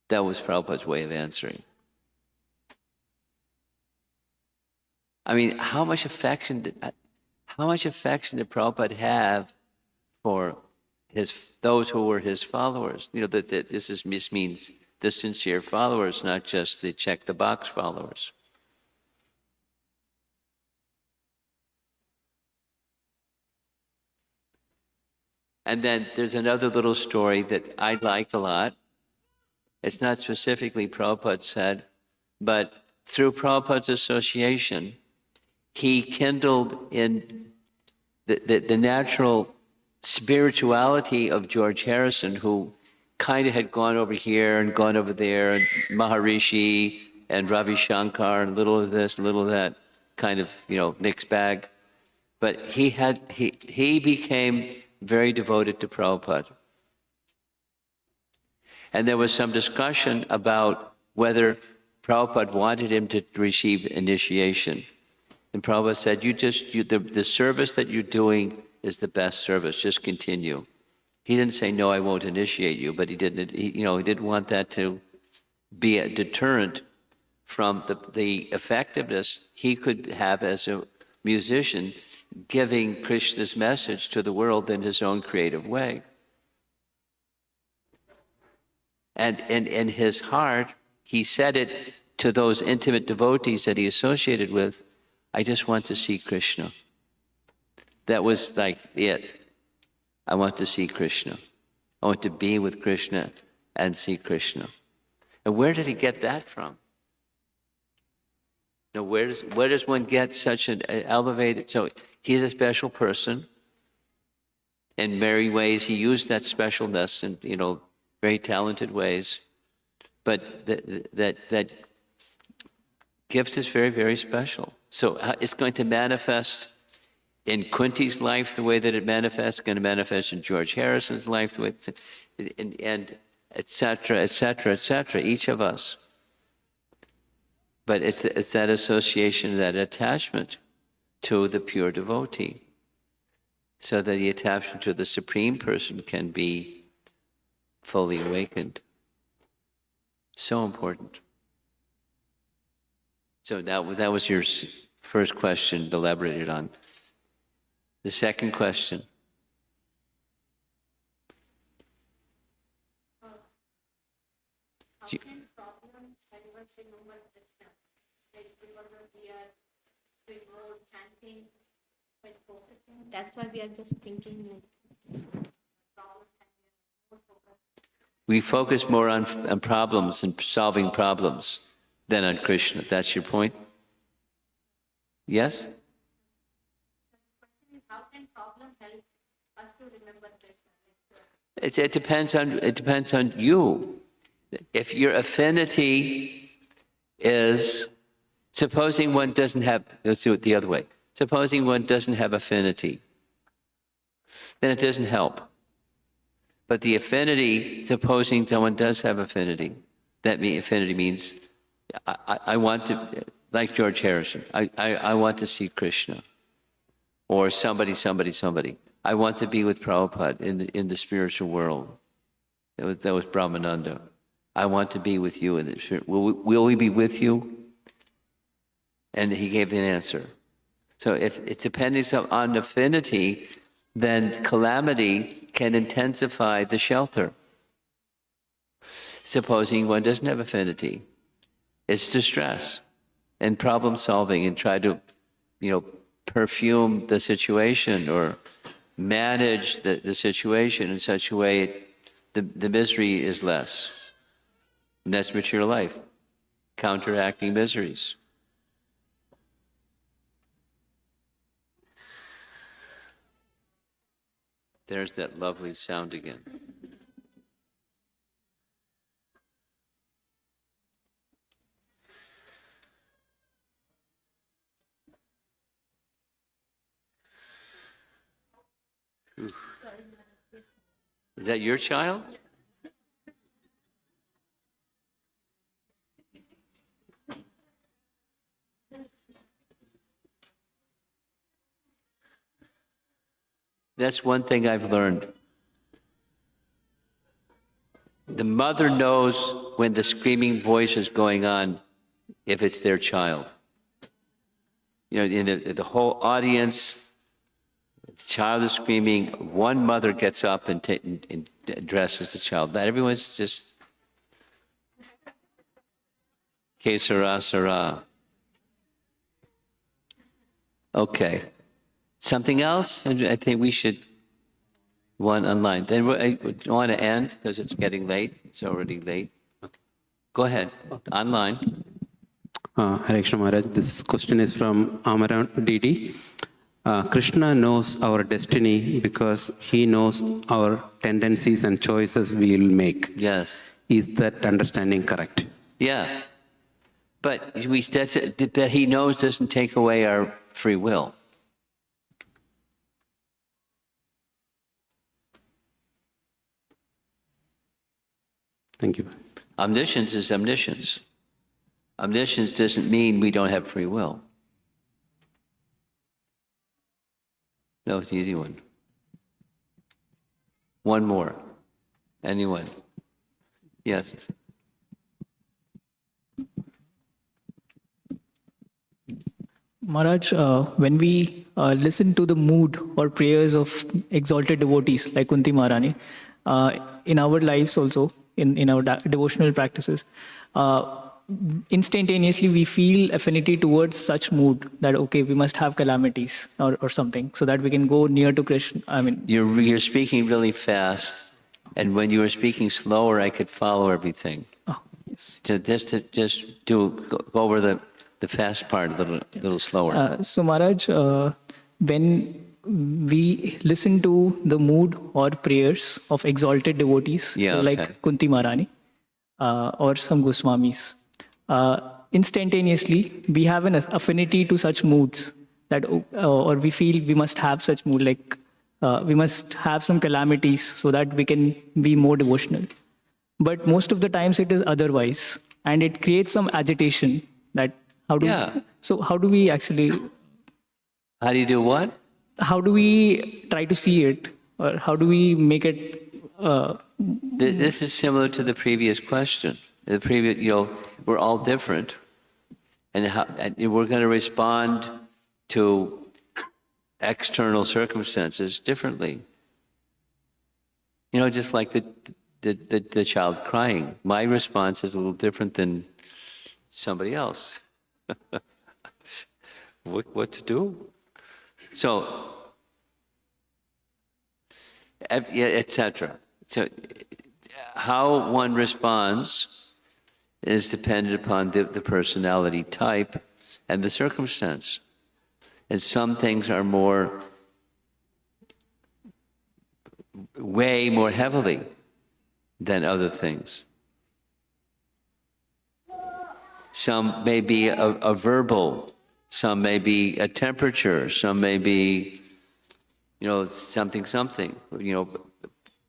That was Prabhupada's way of answering. I mean, how much affection did Prabhupada have for those who were his followers? That this means the sincere followers, not just the check-the-box followers. And then there's another little story that I like a lot. It's not specifically Prabhupada said, but through Prabhupada's association, he kindled in the natural spirituality of George Harrison, who kind of had gone over here and gone over there, and Maharishi and Ravi Shankar, and little of this, little of that, kind of, mixed bag. But he became very devoted to Prabhupada. And there was some discussion about whether Prabhupada wanted him to receive initiation. And Prabhupada said, the service that you're doing is the best service, just continue. He didn't say, no, I won't initiate you, but he didn't want that to be a deterrent from the effectiveness he could have as a musician, giving Krishna's message to the world in his own creative way. And in his heart, he said it to those intimate devotees that he associated with, I just want to see Krishna. That was like it. I want to see Krishna. I want to be with Krishna and see Krishna. And where did he get that from? Now, where does one get such an elevated? So he's a special person. In many ways, he used that specialness in very talented ways. But that gift is very, very special. So it's going to manifest in Kunti's life the way that it manifests. It's going to manifest in George Harrison's life the way, and et cetera, et cetera, et cetera. Each of us. But it's that association, that attachment to the pure devotee, so that the attachment to the Supreme Person can be fully awakened. So important. So that was your first question, elaborated on. The second question. That's why we are just thinking like We focus more on problems and solving problems than on Krishna. That's your point? Yes? how can problem help us to remember Krishna? It depends on you. If your affinity is, supposing one doesn't have, let's do it the other way. Supposing one doesn't have affinity, then it doesn't help. But the affinity, supposing someone does have affinity, affinity means I want to, like George Harrison, I want to see Krishna. Or somebody. I want to be with Prabhupada in the spiritual world. That was Brahmananda. I want to be with you in the spirit. Will we be with you? And he gave an answer. So if it's depending on affinity, then calamity can intensify the shelter. Supposing one doesn't have affinity, it's distress and problem solving, and try to, perfume the situation or manage the situation in such a way the misery is less. And that's material life, counteracting miseries. There's that lovely sound again. Oof. Is that your child? That's one thing I've learned. The mother knows when the screaming voice is going on, if it's their child. In the whole audience, the child is screaming, one mother gets up and addresses the child. Not everyone's just, que sera, sera. Okay. Something else? I think we should one online. Then I want to end because it's getting late. It's already late. Okay. Go ahead. Online. Hare Krishna Maharaj, this question is from Amaran DD. Krishna knows our destiny because he knows our tendencies and choices we will make. Yes. Is that understanding correct? Yeah. But that he knows doesn't take away our free will. Thank you. Omniscience is omniscience. Omniscience doesn't mean we don't have free will. No, it's the easy one. One more. Anyone? Yes. Maharaj, when we listen to the mood or prayers of exalted devotees like Kunti Maharani, in our lives also, in our devotional practices, instantaneously we feel affinity towards such mood that, okay, we must have calamities or something so that we can go near to Krishna. I mean, You're speaking really fast, and when you were speaking slower, I could follow everything. oh, yes. So go over the fast part a little slower. So Maharaj, when we listen to the mood or prayers of exalted devotees Yeah, like okay. Kunti Maharani or some Goswamis, instantaneously we have an affinity to such moods that, or we feel we must have such mood, like we must have some calamities so that we can be more devotional. But most of the times it is otherwise, and it creates some agitation. That how do Yeah. so how do we actually, How do you do what? how do we try to see it, or how do we make it? This is similar to the previous question. The previous, we're all different, and we're going to respond to external circumstances differently. Just like the child crying. My response is a little different than somebody else. What to do? So, etc. So, how one responds is dependent upon the personality type and the circumstance. And some things are weigh more heavily than other things. Some may be a verbal, some may be a temperature, some may be, something,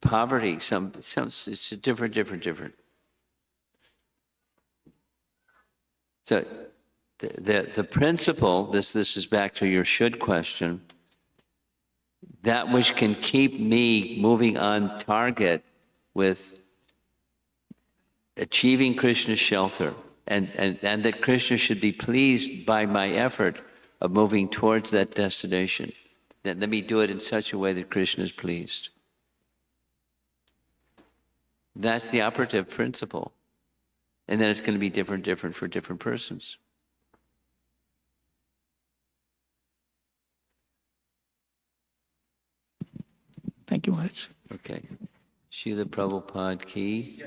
poverty, some it's different. So the principle, this is back to your should question, that which can keep me moving on target with achieving Krishna's shelter, and that Krishna should be pleased by my effort of moving towards that destination. Then let me do it in such a way that Krishna is pleased. That's the operative principle. And then it's going to be different for different persons. Thank you, Maharaj. Okay. Srila Prabhupada ki